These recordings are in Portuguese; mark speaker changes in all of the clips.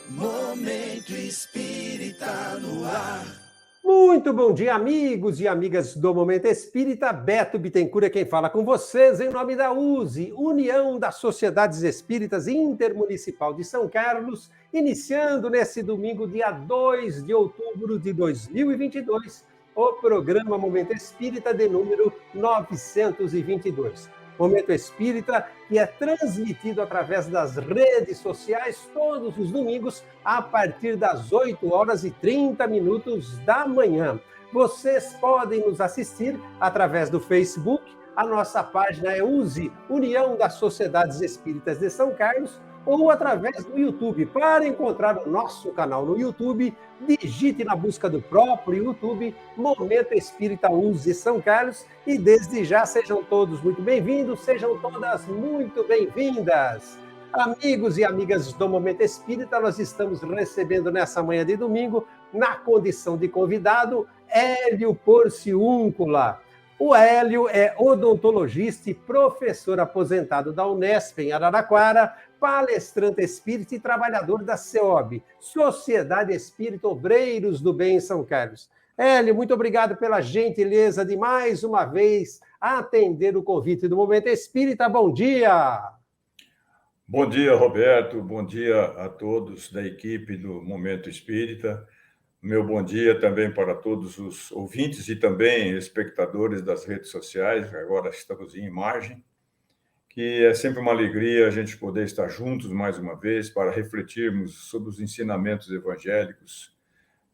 Speaker 1: Momento Espírita no ar.
Speaker 2: Muito bom dia, amigos e amigas do Momento Espírita. Beto Bittencourt é quem fala com vocês em nome da USE, União das Sociedades Espíritas Intermunicipal de São Carlos, iniciando nesse domingo, dia 2 de outubro de 2022, o programa Momento Espírita de número 922. Momento Espírita, que é transmitido através das redes sociais todos os domingos, a partir das 8h30 da manhã. Vocês podem nos assistir através do Facebook, a nossa página é USE, União das Sociedades Espíritas de São Carlos, ou através do YouTube. Para encontrar o nosso canal no YouTube, digite na busca do próprio YouTube Momento Espírita USE São Carlos e desde já sejam todos muito bem-vindos, sejam todas muito bem-vindas. Amigos e amigas do Momento Espírita, nós estamos recebendo nessa manhã de domingo, na condição de convidado, Hélio Porciúncula. O Hélio é odontologista e professor aposentado da Unesp em Araraquara, palestrante espírita e trabalhador da CEOB, Sociedade Espírita Obreiros do Bem em São Carlos. Hélio, muito obrigado pela gentileza de mais uma vez atender o convite do Momento Espírita. Bom dia!
Speaker 3: Bom dia, Roberto. Bom dia a todos da equipe do Momento Espírita. Meu bom dia também para todos os ouvintes e também espectadores das redes sociais, agora estamos em imagem, que é sempre uma alegria a gente poder estar juntos mais uma vez para refletirmos sobre os ensinamentos evangélicos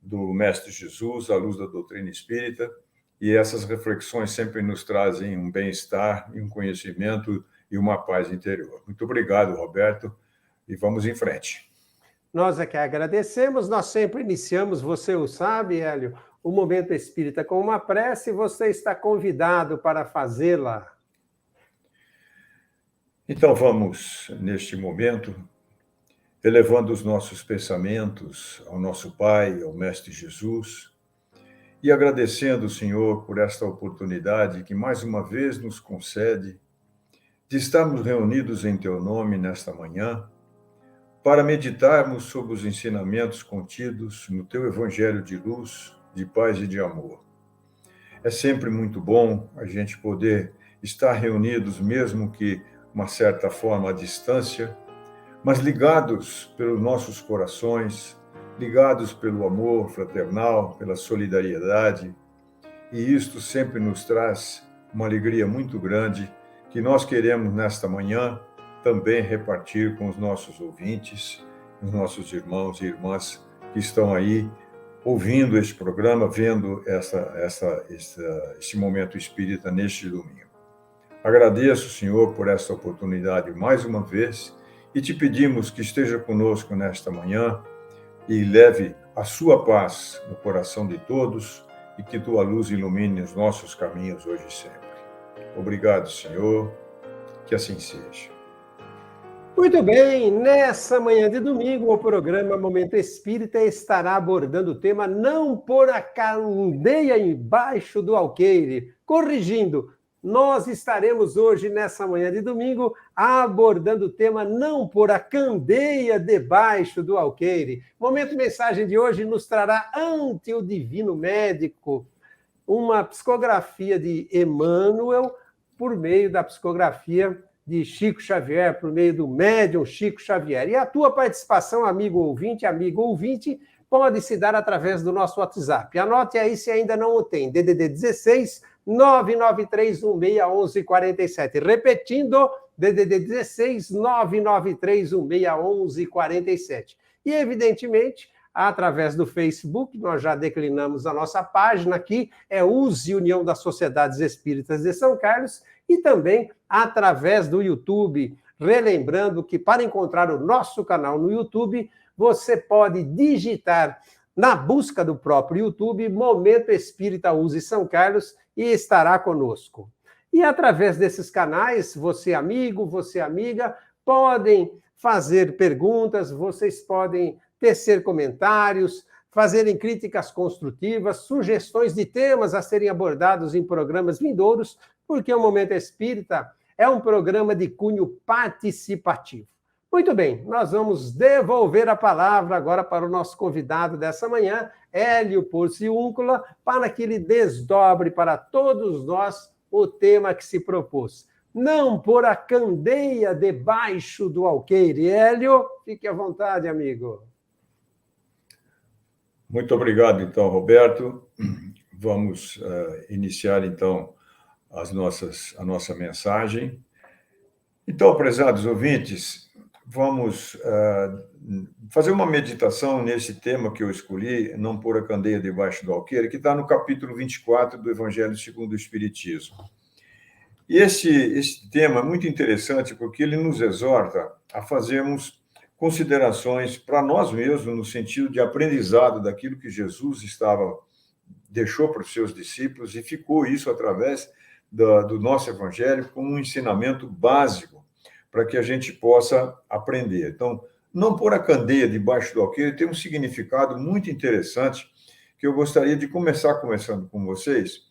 Speaker 3: do Mestre Jesus, à luz da doutrina espírita, e essas reflexões sempre nos trazem um bem-estar e um conhecimento e uma paz interior. Muito obrigado, Roberto, e vamos em frente.
Speaker 2: Nós é que agradecemos, nós sempre iniciamos, você o sabe, Hélio, o Momento Espírita com uma prece, e você está convidado para fazê-la.
Speaker 3: Então vamos, neste momento, elevando os nossos pensamentos ao nosso Pai, ao Mestre Jesus, e agradecendo, Senhor, por esta oportunidade que mais uma vez nos concede de estarmos reunidos em Teu nome nesta manhã, para meditarmos sobre os ensinamentos contidos no Teu Evangelho de luz, de paz e de amor. É sempre muito bom a gente poder estar reunidos, mesmo que uma certa forma à distância, mas ligados pelos nossos corações, ligados pelo amor fraternal, pela solidariedade, e isto sempre nos traz uma alegria muito grande que nós queremos nesta manhã também repartir com os nossos ouvintes, os nossos irmãos e irmãs que estão aí ouvindo este programa, vendo este momento espírita neste domingo. Agradeço, Senhor, por esta oportunidade mais uma vez e te pedimos que esteja conosco nesta manhã e leve a sua paz no coração de todos e que tua luz ilumine os nossos caminhos hoje e sempre. Obrigado, Senhor, que assim seja.
Speaker 2: Muito bem, nessa manhã de domingo, o programa Momento Espírita estará abordando o tema Não pôr a candeia embaixo do alqueire. Corrigindo, nós estaremos hoje, nessa manhã de domingo, abordando o tema Não pôr a candeia debaixo do alqueire. Momento Mensagem de hoje nos trará ante o Divino Médico uma psicografia de Emmanuel por meio da psicografia de Chico Xavier, por meio do médium Chico Xavier. E a tua participação, amigo ouvinte, pode se dar através do nosso WhatsApp. Anote aí se ainda não o tem, DDD 16 993161147. Repetindo, DDD 16 993161147. E, evidentemente, através do Facebook, nós já declinamos a nossa página aqui, é USE, União das Sociedades Espíritas de São Carlos, e também através do YouTube. Relembrando que para encontrar o nosso canal no YouTube, você pode digitar na busca do próprio YouTube Momento Espírita USE São Carlos e estará conosco. E através desses canais, você amigo, você amiga, podem fazer perguntas, vocês podem tecer comentários, fazerem críticas construtivas, sugestões de temas a serem abordados em programas vindouros, porque o Momento Espírita é um programa de cunho participativo. Muito bem, nós vamos devolver a palavra agora para o nosso convidado dessa manhã, Hélio Porciúncula, para que ele desdobre para todos nós o tema que se propôs. Não pôr a candeia debaixo do alqueire. Hélio, fique à vontade, amigo.
Speaker 3: Muito obrigado, então, Roberto. Vamos iniciar, então, a nossa mensagem. Então, prezados ouvintes, vamos fazer uma meditação nesse tema que eu escolhi, não pôr a candeia debaixo do alqueire, que está no capítulo 24 do Evangelho segundo o Espiritismo. E esse tema é muito interessante porque ele nos exorta a fazermos considerações para nós mesmos, no sentido de aprendizado daquilo que Jesus deixou para os seus discípulos, e ficou isso através do nosso Evangelho como um ensinamento básico para que a gente possa aprender. Então, não pôr a candeia debaixo do alqueire tem um significado muito interessante que eu gostaria de começar conversando com vocês,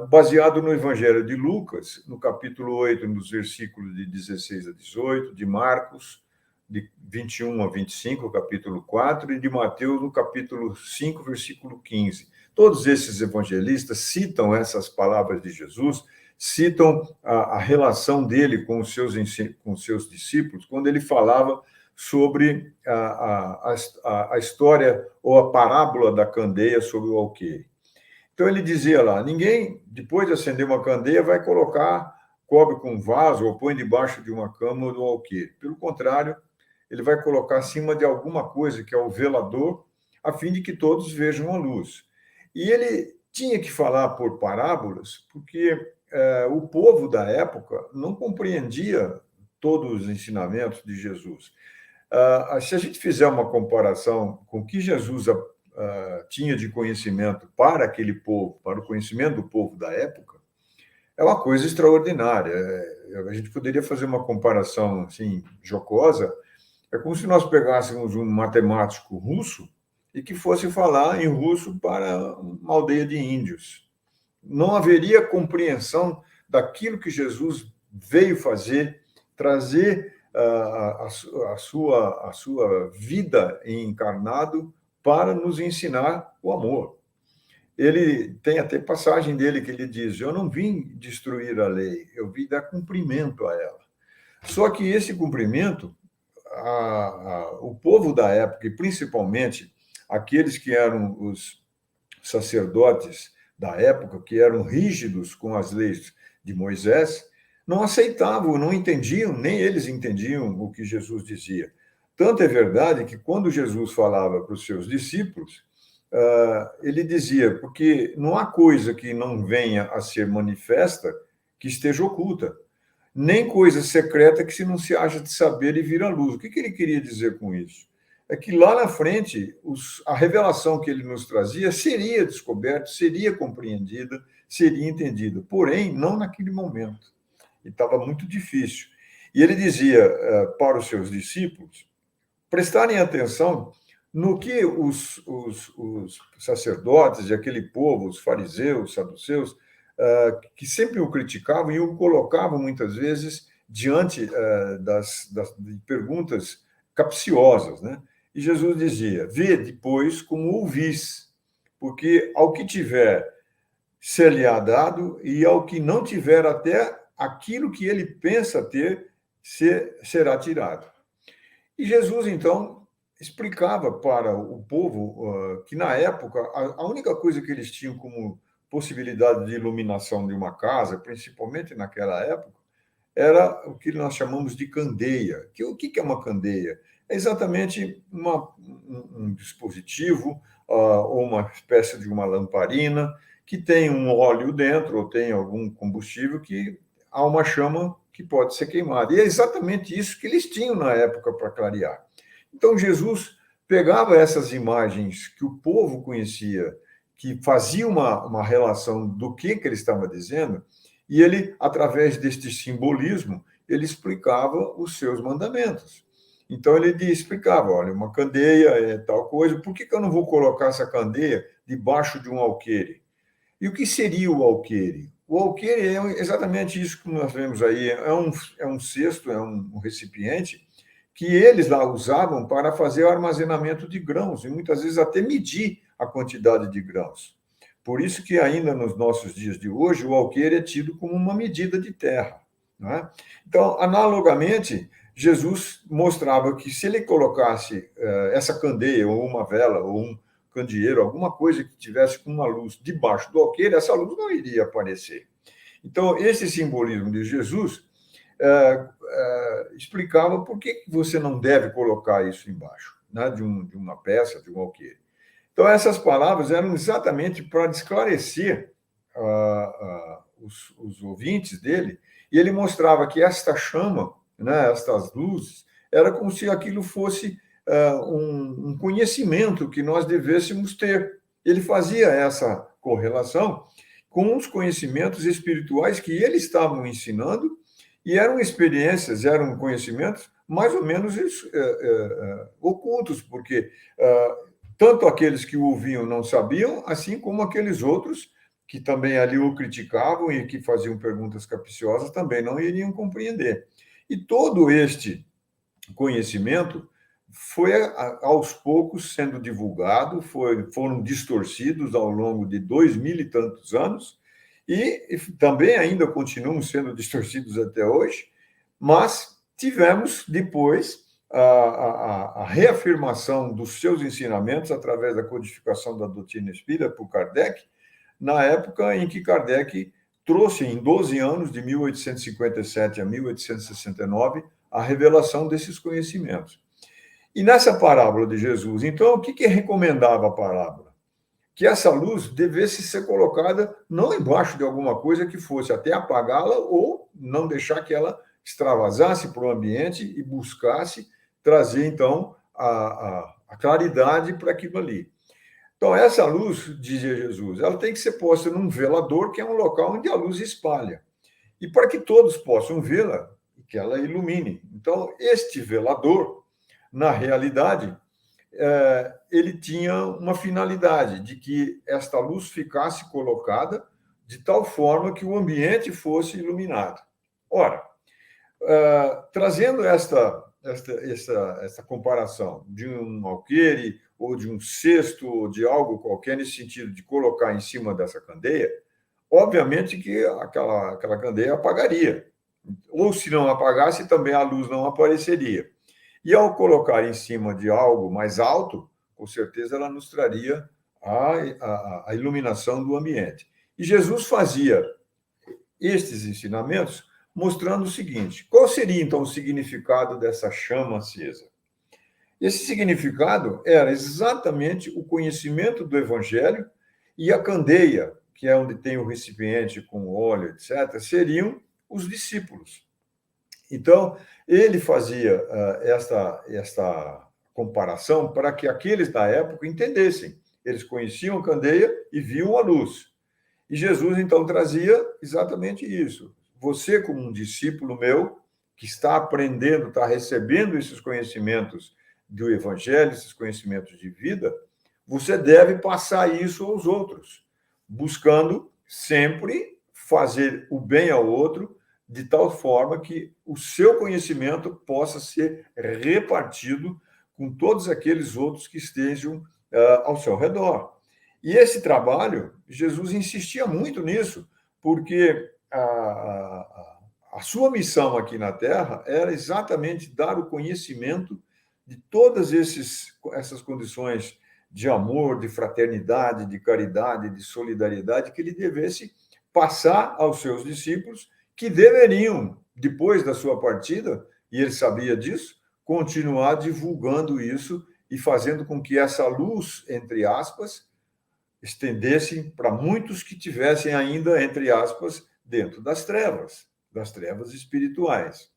Speaker 3: baseado no Evangelho de Lucas, no capítulo 8, nos versículos de 16 a 18, de Marcos, de 21 a 25, capítulo 4, e de Mateus, no capítulo 5, versículo 15. Todos esses evangelistas citam essas palavras de Jesus, citam a relação dele com os seus discípulos, quando ele falava sobre a história ou a parábola da candeia sobre o alqueire. Então, ele dizia lá, ninguém, depois de acender uma candeia, vai cobre com um vaso ou põe debaixo de uma cama ou do alqueire. Pelo contrário, ele vai colocar acima de alguma coisa, que é o velador, a fim de que todos vejam a luz. E ele tinha que falar por parábolas, porque o povo da época não compreendia todos os ensinamentos de Jesus. Se a gente fizer uma comparação com o que Jesus tinha de conhecimento para aquele povo, para o conhecimento do povo da época, é uma coisa extraordinária. A gente poderia fazer uma comparação assim, jocosa. É como se nós pegássemos um matemático russo e que fosse falar em russo para uma aldeia de índios. Não haveria compreensão daquilo que Jesus veio fazer, trazer a sua vida em encarnado para nos ensinar o amor. Ele tem até passagem dele que ele diz, eu não vim destruir a lei, eu vim dar cumprimento a ela. Só que esse cumprimento, o povo da época, e principalmente aqueles que eram os sacerdotes da época, que eram rígidos com as leis de Moisés, não aceitavam, não entendiam, nem eles entendiam o que Jesus dizia. Tanto é verdade que quando Jesus falava para os seus discípulos, ele dizia, porque não há coisa que não venha a ser manifesta que esteja oculta, nem coisa secreta que se não se haja de saber e vir à luz. O que ele queria dizer com isso? É que lá na frente, a revelação que ele nos trazia seria descoberta, seria compreendida, seria entendida, porém, não naquele momento. E estava muito difícil. E ele dizia para os seus discípulos prestarem atenção no que os sacerdotes e aquele povo, os fariseus, saduceus, que sempre o criticavam e o colocavam, muitas vezes, diante de perguntas capciosas, né? E Jesus dizia, vede, pois, como ouvis, porque ao que tiver, ser-lhe-á dado, e ao que não tiver, até aquilo que ele pensa ter, será tirado. E Jesus, então, explicava para o povo que, na época, a única coisa que eles tinham como possibilidade de iluminação de uma casa, principalmente naquela época, era o que nós chamamos de candeia. O que é uma candeia? É exatamente um dispositivo ou uma espécie de uma lamparina que tem um óleo dentro ou tem algum combustível que há uma chama que pode ser queimada. E é exatamente isso que eles tinham na época para clarear. Então, Jesus pegava essas imagens que o povo conhecia, que fazia uma relação do que ele estava dizendo, e ele, através deste simbolismo, ele explicava os seus mandamentos. Então, ele explicava, olha, uma candeia é tal coisa, por que eu não vou colocar essa candeia debaixo de um alqueire? E o que seria o alqueire? O alqueire é exatamente isso que nós vemos aí, é um cesto, é um recipiente que eles lá usavam para fazer o armazenamento de grãos, e muitas vezes até medir a quantidade de grãos. Por isso que ainda nos nossos dias de hoje, o alqueire é tido como uma medida de terra. Não é? Então, analogamente, Jesus mostrava que se ele colocasse essa candeia, ou uma vela, ou um candeeiro, alguma coisa que tivesse com uma luz debaixo do alqueire, essa luz não iria aparecer. Então, esse simbolismo de Jesus explicava por que você não deve colocar isso embaixo, né, de uma peça, de um alqueire. Então, essas palavras eram exatamente para esclarecer os ouvintes dele, e ele mostrava que esta chama, né, estas luzes, era como se aquilo fosse um conhecimento que nós devêssemos ter. Ele fazia essa correlação com os conhecimentos espirituais que ele estava ensinando, e eram experiências, eram conhecimentos mais ou menos ocultos, porque tanto aqueles que o ouviam não sabiam, assim como aqueles outros que também ali o criticavam e que faziam perguntas capciosas também não iriam compreender. E todo este conhecimento foi, aos poucos, sendo divulgado, foram distorcidos ao longo de 2000 e tantos anos, e também ainda continuam sendo distorcidos até hoje, mas tivemos depois a reafirmação dos seus ensinamentos através da codificação da doutrina espírita por Kardec, na época em que Kardec trouxe, em 12 anos, de 1857 a 1869, a revelação desses conhecimentos. E nessa parábola de Jesus, então, o que recomendava a parábola? Que essa luz devesse ser colocada não embaixo de alguma coisa que fosse até apagá-la ou não deixar que ela extravasasse para o ambiente e buscasse trazer, então, a claridade para aquilo ali. Então, essa luz, dizia Jesus, ela tem que ser posta num velador, que é um local onde a luz espalha. E para que todos possam vê-la, que ela ilumine. Então, este velador, na realidade, ele tinha uma finalidade de que esta luz ficasse colocada de tal forma que o ambiente fosse iluminado. Ora, trazendo essa comparação de um alqueire ou de um cesto ou de algo qualquer nesse sentido de colocar em cima dessa candeia, obviamente que aquela candeia apagaria. Ou se não apagasse, também a luz não apareceria. E ao colocar em cima de algo mais alto, com certeza ela nos traria a iluminação do ambiente. E Jesus fazia estes ensinamentos mostrando o seguinte: qual seria então o significado dessa chama acesa? Esse significado era exatamente o conhecimento do Evangelho, e a candeia, que é onde tem o recipiente com óleo, etc., seriam os discípulos. Então, ele fazia esta comparação para que aqueles da época entendessem. Eles conheciam a candeia e viam a luz. E Jesus, então, trazia exatamente isso. Você, como um discípulo meu, que está aprendendo, está recebendo esses conhecimentos do Evangelho, esses conhecimentos de vida, você deve passar isso aos outros, buscando sempre fazer o bem ao outro, de tal forma que o seu conhecimento possa ser repartido com todos aqueles outros que estejam ao seu redor. E esse trabalho, Jesus insistia muito nisso, porque a sua missão aqui na Terra era exatamente dar o conhecimento de todas essas condições de amor, de fraternidade, de caridade, de solidariedade, que ele devesse passar aos seus discípulos, que deveriam, depois da sua partida, e ele sabia disso, continuar divulgando isso e fazendo com que essa luz, entre aspas, estendesse para muitos que tivessem ainda, entre aspas, dentro das trevas espirituais.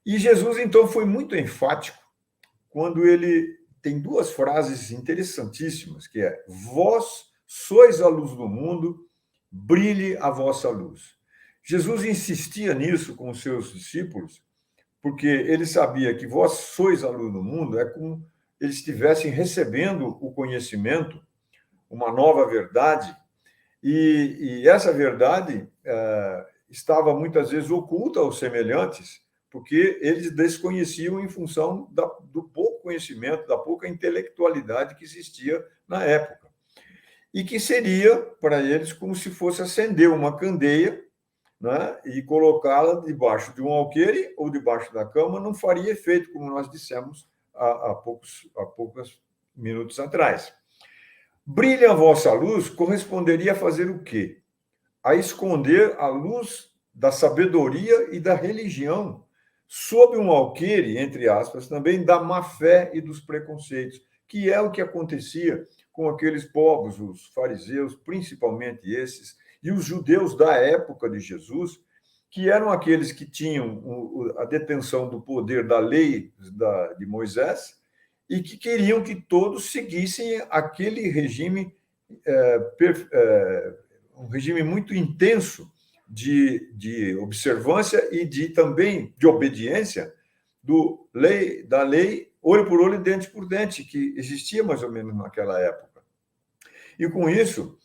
Speaker 3: E Jesus, então, foi muito enfático quando ele tem duas frases interessantíssimas, que é: vós sois a luz do mundo, brilhe a vossa luz. Jesus insistia nisso com os seus discípulos, porque ele sabia que vós sois a luz do mundo, é como eles estivessem recebendo o conhecimento, uma nova verdade, e essa verdade estava muitas vezes oculta aos semelhantes, porque eles desconheciam em função do pouco conhecimento, da pouca intelectualidade que existia na época. E que seria, para eles, como se fosse acender uma candeia, né, e colocá-la debaixo de um alqueire ou debaixo da cama, não faria efeito, como nós dissemos há poucos minutos atrás. Brilha a vossa luz corresponderia a fazer o quê? A esconder a luz da sabedoria e da religião sob um alqueire, entre aspas, também da má-fé e dos preconceitos, que é o que acontecia com aqueles povos, os fariseus, principalmente esses, e os judeus da época de Jesus, que eram aqueles que tinham a detenção do poder da lei de Moisés e que queriam que todos seguissem aquele regime, um regime muito intenso de observância e também de obediência da lei olho por olho e dente por dente, que existia mais ou menos naquela época. E com isso,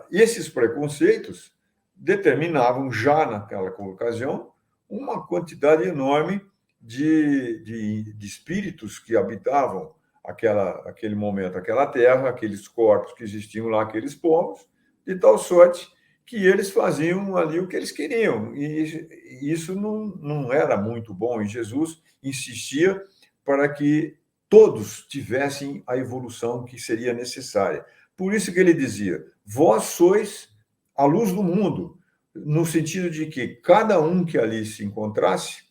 Speaker 3: esses preconceitos determinavam já naquela ocasião uma quantidade enorme de espíritos que habitavam aquele momento, aquela terra, aqueles corpos que existiam lá, aqueles povos, de tal sorte que eles faziam ali o que eles queriam. E isso não era muito bom. E Jesus insistia para que todos tivessem a evolução que seria necessária. Por isso que ele dizia, vós sois a luz do mundo, no sentido de que cada um que ali se encontrasse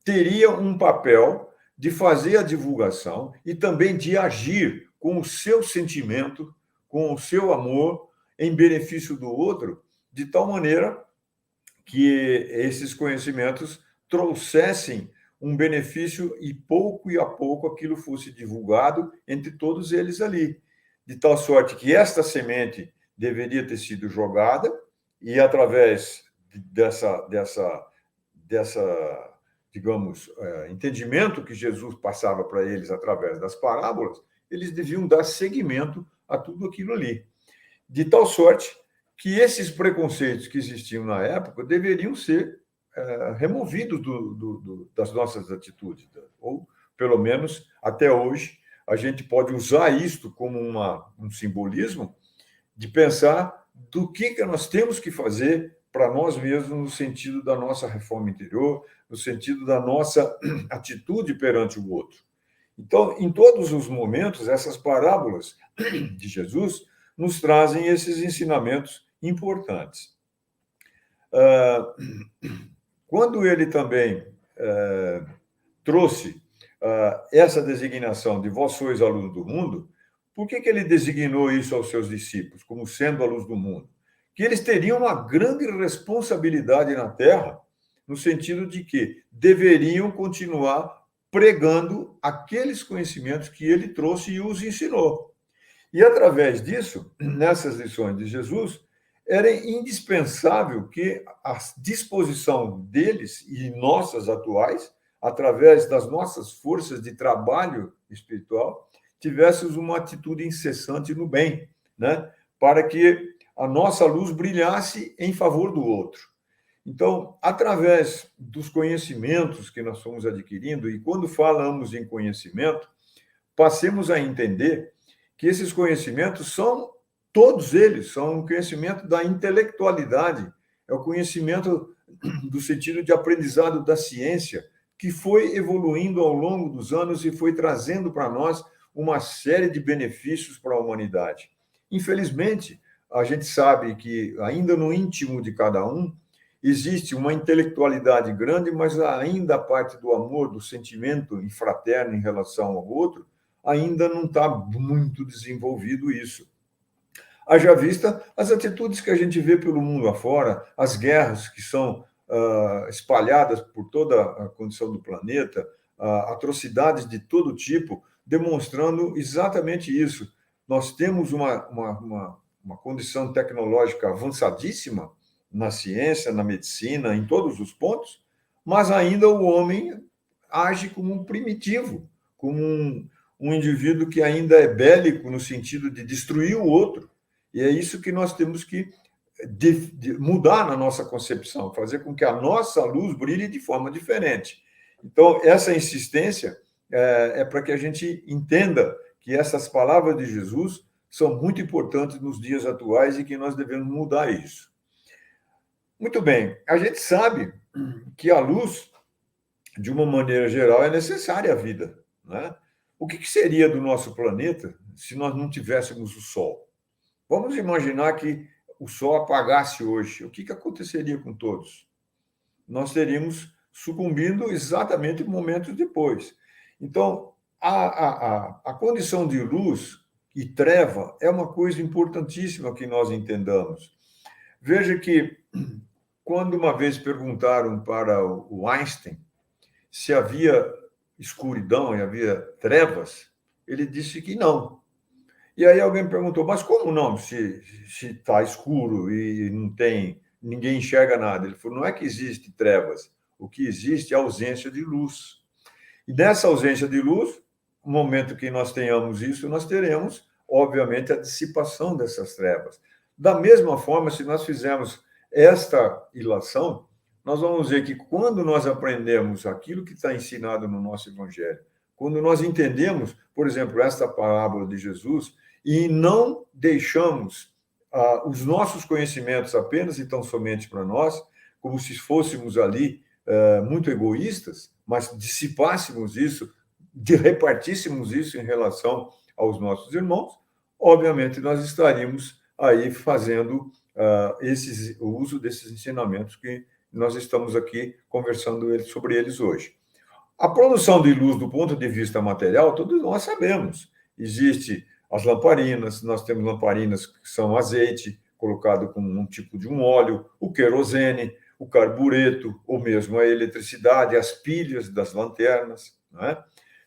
Speaker 3: teria um papel de fazer a divulgação e também de agir com o seu sentimento, com o seu amor, em benefício do outro, de tal maneira que esses conhecimentos trouxessem um benefício e pouco a pouco aquilo fosse divulgado entre todos eles ali. De tal sorte que esta semente deveria ter sido jogada e através dessa digamos, entendimento que Jesus passava para eles através das parábolas, eles deviam dar seguimento a tudo aquilo ali. De tal sorte que esses preconceitos que existiam na época deveriam ser removidos das nossas atitudes, ou, pelo menos, até hoje, a gente pode usar isto como um simbolismo de pensar do que nós temos que fazer para nós mesmos no sentido da nossa reforma interior, no sentido da nossa atitude perante o outro. Então, em todos os momentos, essas parábolas de Jesus nos trazem esses ensinamentos importantes. Quando ele também trouxe essa designação de vós sois a luz do mundo, por que ele designou isso aos seus discípulos, como sendo a luz do mundo? Que eles teriam uma grande responsabilidade na Terra, no sentido de que deveriam continuar pregando aqueles conhecimentos que ele trouxe e os ensinou. E, através disso, nessas lições de Jesus, era indispensável que a disposição deles e nossas atuais, através das nossas forças de trabalho espiritual, tivéssemos uma atitude incessante no bem, né? Para que a nossa luz brilhasse em favor do outro. Então, através dos conhecimentos que nós fomos adquirindo, e quando falamos em conhecimento, passemos a entender que esses conhecimentos todos eles são um conhecimento da intelectualidade, é o conhecimento do sentido de aprendizado da ciência, que foi evoluindo ao longo dos anos e foi trazendo para nós uma série de benefícios para a humanidade. Infelizmente, a gente sabe que ainda no íntimo de cada um existe uma intelectualidade grande, mas ainda a parte do amor, do sentimento fraterno em relação ao outro, ainda não está muito desenvolvido isso. Haja vista as atitudes que a gente vê pelo mundo afora, as guerras que são espalhadas por toda a condição do planeta, atrocidades de todo tipo, demonstrando exatamente isso. Nós temos uma condição tecnológica avançadíssima na ciência, na medicina, em todos os pontos, mas ainda o homem age como um primitivo, como um indivíduo que ainda é bélico no sentido de destruir o outro. E é isso que nós temos que de mudar na nossa concepção, fazer com que a nossa luz brilhe de forma diferente. Então, essa insistência é para que a gente entenda que essas palavras de Jesus são muito importantes nos dias atuais e que nós devemos mudar isso. Muito bem, a gente sabe que a luz, de uma maneira geral, é necessária à vida, né? O que seria do nosso planeta se nós não tivéssemos o Sol? Vamos imaginar que o Sol apagasse hoje. O que aconteceria com todos? Nós teríamos sucumbindo exatamente momentos depois. Então, a condição de luz e treva é uma coisa importantíssima que nós entendamos. Veja que, quando uma vez perguntaram para o Einstein se havia escuridão e havia trevas, ele disse que não. E aí alguém perguntou, mas como não, se está escuro e não tem, ninguém enxerga nada? Ele falou, não é que existe trevas, o que existe é ausência de luz. E nessa ausência de luz, no momento que nós tenhamos isso, nós teremos, obviamente, a dissipação dessas trevas. Da mesma forma, se nós fizermos esta ilação, nós vamos ver que quando nós aprendemos aquilo que está ensinado no nosso Evangelho, quando nós entendemos, por exemplo, esta parábola de Jesus, e não deixamos os nossos conhecimentos apenas e tão somente para nós, como se fôssemos ali muito egoístas, mas dissipássemos isso, repartíssemos isso em relação aos nossos irmãos, obviamente nós estaríamos aí fazendo o uso desses ensinamentos que nós estamos aqui conversando sobre eles hoje. A produção de luz do ponto de vista material, todos nós sabemos. Existe as lamparinas, nós temos lamparinas que são azeite, colocado com um tipo de um óleo, o querosene, o carbureto, ou mesmo a eletricidade, as pilhas das lanternas, né?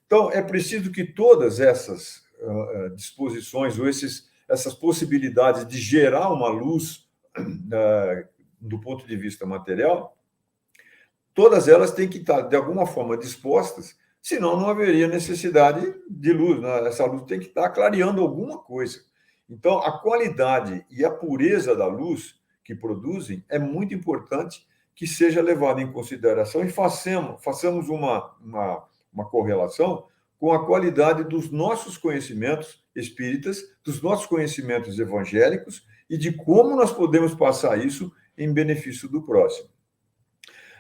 Speaker 3: Então, é preciso que todas essas disposições, ou essas possibilidades de gerar uma luz do ponto de vista material, todas elas têm que estar, de alguma forma, dispostas, senão não haveria necessidade de luz, né? Essa luz tem que estar clareando alguma coisa. Então, a qualidade e a pureza da luz que produzem é muito importante que seja levada em consideração e façamos uma correlação com a qualidade dos nossos conhecimentos espíritas, dos nossos conhecimentos evangélicos e de como nós podemos passar isso em benefício do próximo.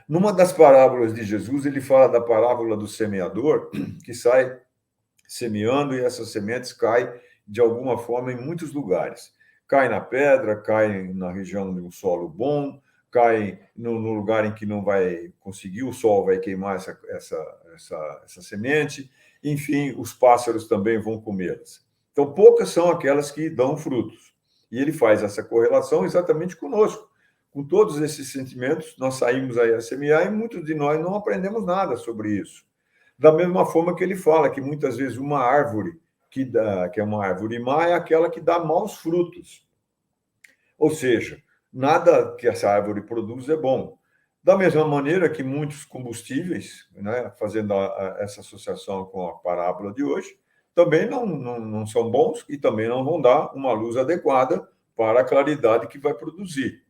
Speaker 3: Numa das parábolas de Jesus, ele fala da parábola do semeador, que sai semeando e essas sementes caem, de alguma forma, em muitos lugares. Cai na pedra, cai na região de um solo bom, cai no lugar em que não vai conseguir, o sol vai queimar essa semente, enfim, os pássaros também vão comê-las. Então, poucas são aquelas que dão frutos. E ele faz essa correlação exatamente conosco. Com todos esses sentimentos, nós saímos aí a semear e muitos de nós não aprendemos nada sobre isso. Da mesma forma que ele fala que muitas vezes uma árvore que é uma árvore má é aquela que dá maus frutos. Ou seja, nada que essa árvore produz é bom. Da mesma maneira que muitos combustíveis, né, fazendo essa associação com a parábola de hoje, também não são bons e também não vão dar uma luz adequada para a claridade que vai produzir.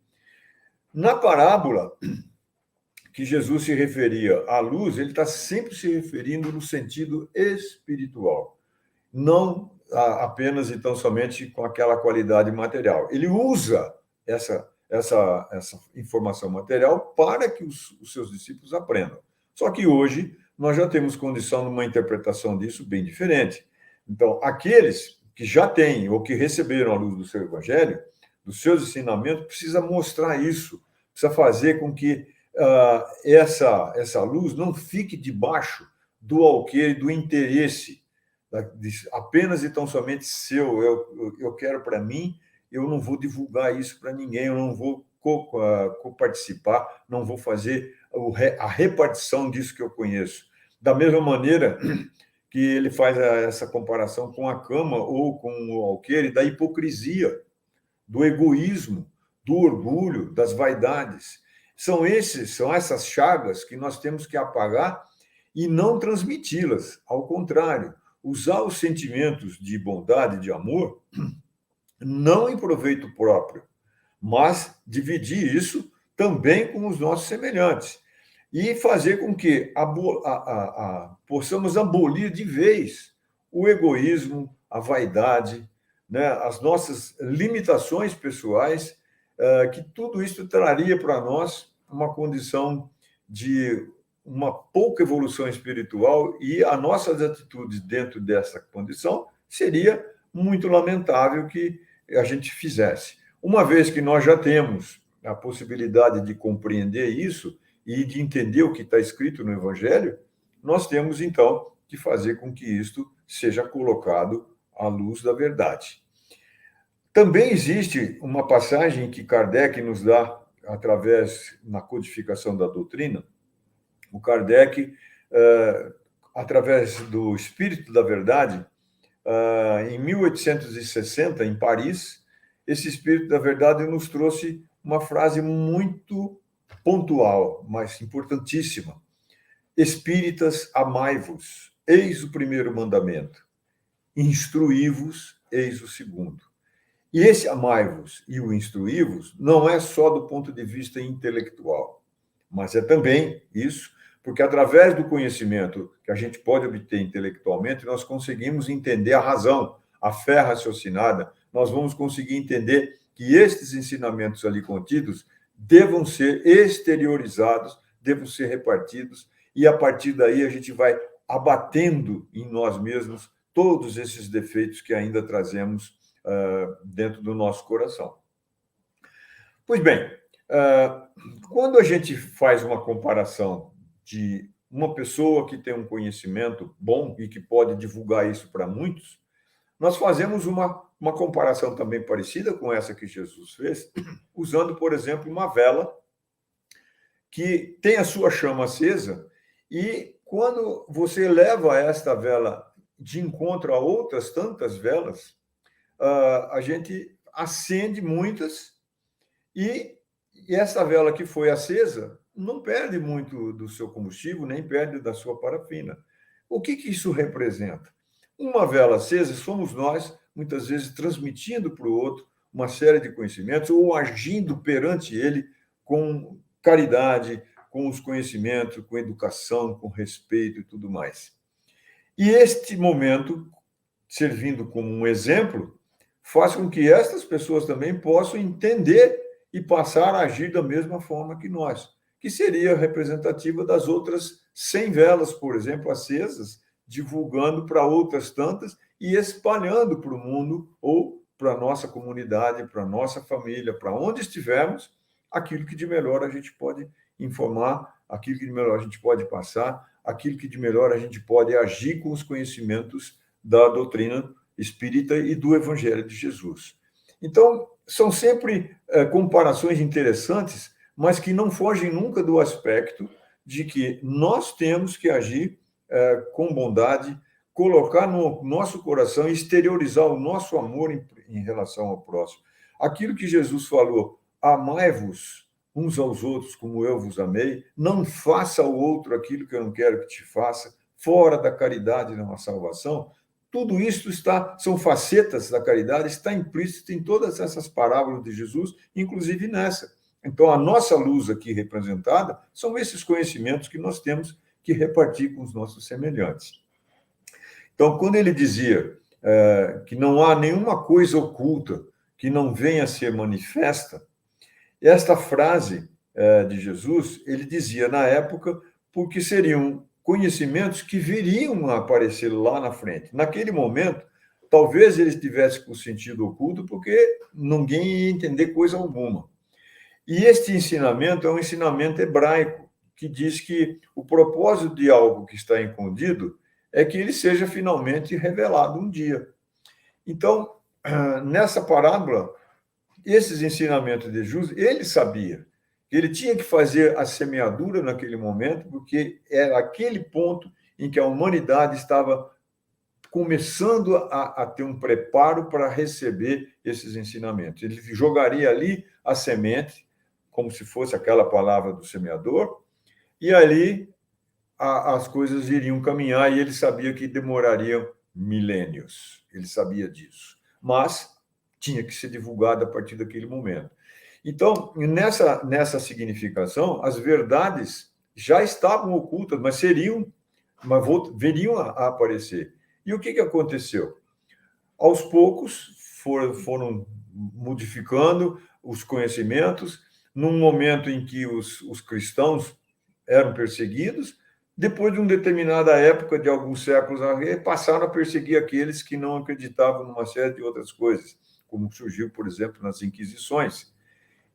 Speaker 3: Na parábola que Jesus se referia à luz, ele está sempre se referindo no sentido espiritual, não apenas e tão somente com aquela qualidade material. Ele usa essa informação material para que os seus discípulos aprendam. Só que hoje nós já temos condição de uma interpretação disso bem diferente. Então, aqueles que já têm ou que receberam a luz do seu evangelho, dos seus ensinamentos, precisa mostrar isso, precisa fazer com que essa luz não fique debaixo do alqueire, do interesse, apenas e tão somente seu. Eu quero para mim, eu não vou divulgar isso para ninguém, eu não vou coparticipar, não vou fazer a repartição disso que eu conheço. Da mesma maneira que ele faz essa comparação com a cama ou com o alqueire, da hipocrisia, do egoísmo, do orgulho, das vaidades. São essas chagas que nós temos que apagar e não transmiti-las. Ao contrário, usar os sentimentos de bondade, de amor, não em proveito próprio, mas dividir isso também com os nossos semelhantes e fazer com que possamos abolir de vez o egoísmo, a vaidade, né, as nossas limitações pessoais, que tudo isso traria para nós uma condição de uma pouca evolução espiritual, e as nossas atitudes dentro dessa condição seria muito lamentável que a gente fizesse. Uma vez que nós já temos a possibilidade de compreender isso e de entender o que está escrito no Evangelho, nós temos, então, que fazer com que isto seja colocado à luz da verdade. Também existe uma passagem que Kardec nos dá, através, na codificação da doutrina. O Kardec, através do Espírito da Verdade, em 1860, em Paris, esse Espírito da Verdade nos trouxe uma frase muito pontual, mas importantíssima. Espíritas, amai-vos, eis o primeiro mandamento. Instruí-vos, eis o segundo. E esse amai-vos e o instruí-vos não é só do ponto de vista intelectual, mas é também isso, porque através do conhecimento que a gente pode obter intelectualmente, nós conseguimos entender a razão, a fé raciocinada, nós vamos conseguir entender que estes ensinamentos ali contidos devam ser exteriorizados, devam ser repartidos, e a partir daí a gente vai abatendo em nós mesmos todos esses defeitos que ainda trazemos dentro do nosso coração. Pois bem, quando a gente faz uma comparação de uma pessoa que tem um conhecimento bom e que pode divulgar isso para muitos, nós fazemos uma comparação também parecida com essa que Jesus fez, usando, por exemplo, uma vela que tem a sua chama acesa, e quando você leva esta vela de encontro a outras tantas velas, a gente acende muitas, e essa vela que foi acesa não perde muito do seu combustível, nem perde da sua parafina. O que isso representa? Uma vela acesa somos nós, muitas vezes, transmitindo para o outro uma série de conhecimentos, ou agindo perante ele com caridade, com os conhecimentos, com educação, com respeito e tudo mais. E este momento, servindo como um exemplo, faz com que estas pessoas também possam entender e passar a agir da mesma forma que nós, que seria representativa das outras 100 velas, por exemplo, acesas, divulgando para outras tantas e espalhando para o mundo ou para a nossa comunidade, para a nossa família, para onde estivermos, aquilo que de melhor a gente pode informar, aquilo que de melhor a gente pode passar, aquilo que de melhor a gente pode agir com os conhecimentos da doutrina espírita e do Evangelho de Jesus. Então, são sempre comparações interessantes, mas que não fogem nunca do aspecto de que nós temos que agir com bondade, colocar no nosso coração, exteriorizar o nosso amor em relação ao próximo. Aquilo que Jesus falou, amai-vos uns aos outros como eu vos amei, não faça ao outro aquilo que eu não quero que te faça, fora da caridade não há salvação. Tudo isso são facetas da caridade, está implícito em todas essas parábolas de Jesus, inclusive nessa. Então, a nossa luz aqui representada são esses conhecimentos que nós temos que repartir com os nossos semelhantes. Então, quando ele dizia que não há nenhuma coisa oculta que não venha a ser manifesta, esta frase de Jesus, ele dizia na época, porque seriam conhecimentos que viriam a aparecer lá na frente. Naquele momento, talvez ele estivesse com sentido oculto, porque ninguém ia entender coisa alguma. E este ensinamento é um ensinamento hebraico, que diz que o propósito de algo que está escondido é que ele seja finalmente revelado um dia. Então, nessa parábola, esses ensinamentos de Jesus, ele sabia que ele tinha que fazer a semeadura naquele momento, porque era aquele ponto em que a humanidade estava começando a ter um preparo para receber esses ensinamentos. Ele jogaria ali a semente, como se fosse aquela palavra do semeador, e ali as coisas iriam caminhar, e ele sabia que demorariam milênios. Ele sabia disso. Mas tinha que ser divulgado a partir daquele momento. Então, nessa significação, as verdades já estavam ocultas, mas veriam a aparecer. E o que aconteceu? Aos poucos, foram modificando os conhecimentos, num momento em que os cristãos eram perseguidos, depois de uma determinada época, de alguns séculos, passaram a perseguir aqueles que não acreditavam numa série de outras coisas, como surgiu, por exemplo, nas Inquisições.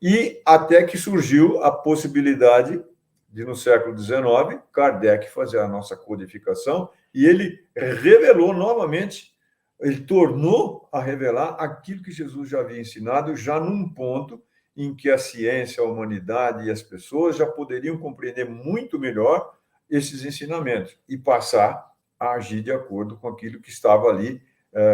Speaker 3: E até que surgiu a possibilidade de, no século XIX, Kardec fazer a nossa codificação, e ele revelou novamente, ele tornou a revelar aquilo que Jesus já havia ensinado, já num ponto em que a ciência, a humanidade e as pessoas já poderiam compreender muito melhor esses ensinamentos e passar a agir de acordo com aquilo que estava ali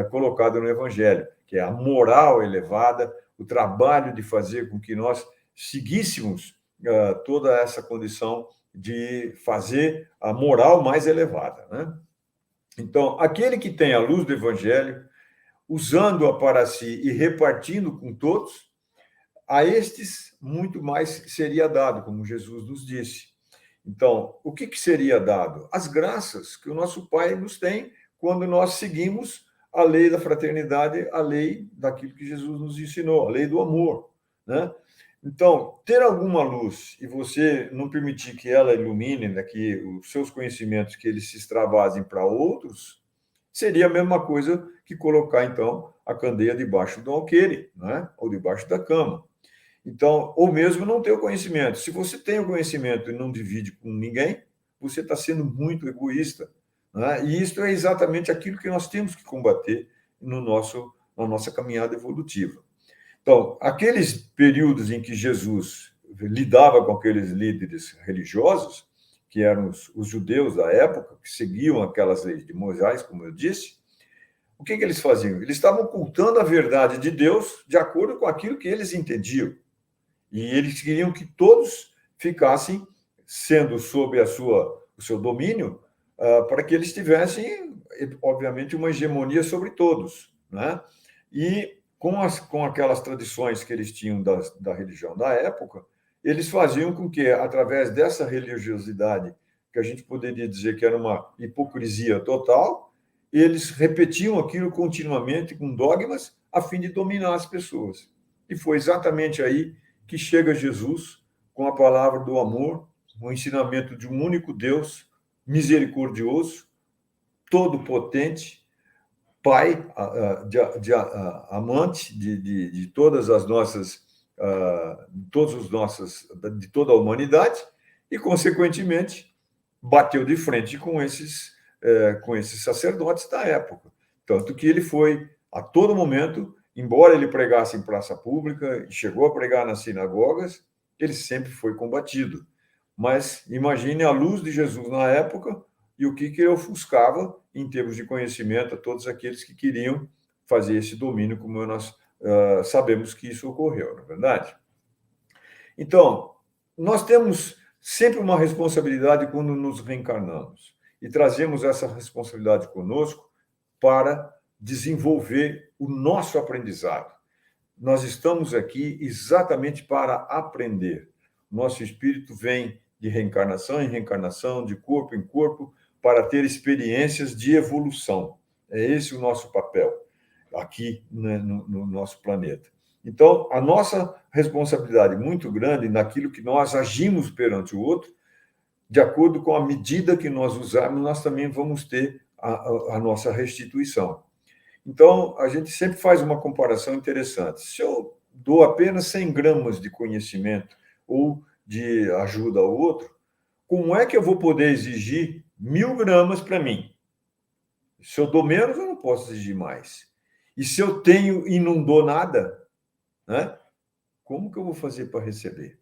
Speaker 3: colocado no Evangelho, que é a moral elevada, o trabalho de fazer com que nós seguíssemos toda essa condição de fazer a moral mais elevada, né? Então, aquele que tem a luz do Evangelho, usando-a para si e repartindo com todos, a estes muito mais seria dado, como Jesus nos disse. Então, o que seria dado? As graças que o nosso Pai nos tem quando nós seguimos a lei da fraternidade, a lei daquilo que Jesus nos ensinou, a lei do amor, né? Então, ter alguma luz e você não permitir que ela ilumine, né, que os seus conhecimentos, que eles se extravasem para outros, seria a mesma coisa que colocar, então, a candeia debaixo do alqueire, né? Ou debaixo da cama. Então, ou mesmo não ter o conhecimento. Se você tem o conhecimento e não divide com ninguém, você está sendo muito egoísta, né? E isso é exatamente aquilo que nós temos que combater na nossa caminhada evolutiva. Então, aqueles períodos em que Jesus lidava com aqueles líderes religiosos, que eram os judeus da época, que seguiam aquelas leis de Moisés, como eu disse, o que eles faziam? Eles estavam ocultando a verdade de Deus de acordo com aquilo que eles entendiam. E eles queriam que todos ficassem sendo sob o seu domínio, para que eles tivessem, obviamente, uma hegemonia sobre todos, né? E com aquelas tradições que eles tinham da religião da época, eles faziam com que, através dessa religiosidade, que a gente poderia dizer que era uma hipocrisia total, eles repetiam aquilo continuamente com dogmas, a fim de dominar as pessoas. E foi exatamente aí que chega Jesus com a palavra do amor, o ensinamento de um único Deus, misericordioso, todo-potente, Pai, amante de todas as nossas, de toda a humanidade, e, consequentemente, bateu de frente com esses sacerdotes da época. Tanto que ele foi, a todo momento, embora ele pregasse em praça pública, e chegou a pregar nas sinagogas, ele sempre foi combatido. Mas imagine a luz de Jesus na época e o que ele ofuscava em termos de conhecimento a todos aqueles que queriam fazer esse domínio, como nós sabemos que isso ocorreu, não é verdade? Então, nós temos sempre uma responsabilidade quando nos reencarnamos e trazemos essa responsabilidade conosco para desenvolver o nosso aprendizado. Nós estamos aqui exatamente para aprender. Nosso espírito vem de reencarnação em reencarnação, de corpo em corpo, para ter experiências de evolução. É esse o nosso papel aqui, né, no nosso planeta. Então, a nossa responsabilidade muito grande naquilo que nós agimos perante o outro, de acordo com a medida que nós usarmos, nós também vamos ter a nossa restituição. Então, a gente sempre faz uma comparação interessante. Se eu dou apenas 100 gramas de conhecimento ou de ajuda ao outro, como é que eu vou poder exigir 1.000 gramas para mim? Se eu dou menos, eu não posso exigir mais. E se eu tenho e não dou nada, né? Como que eu vou fazer para receber?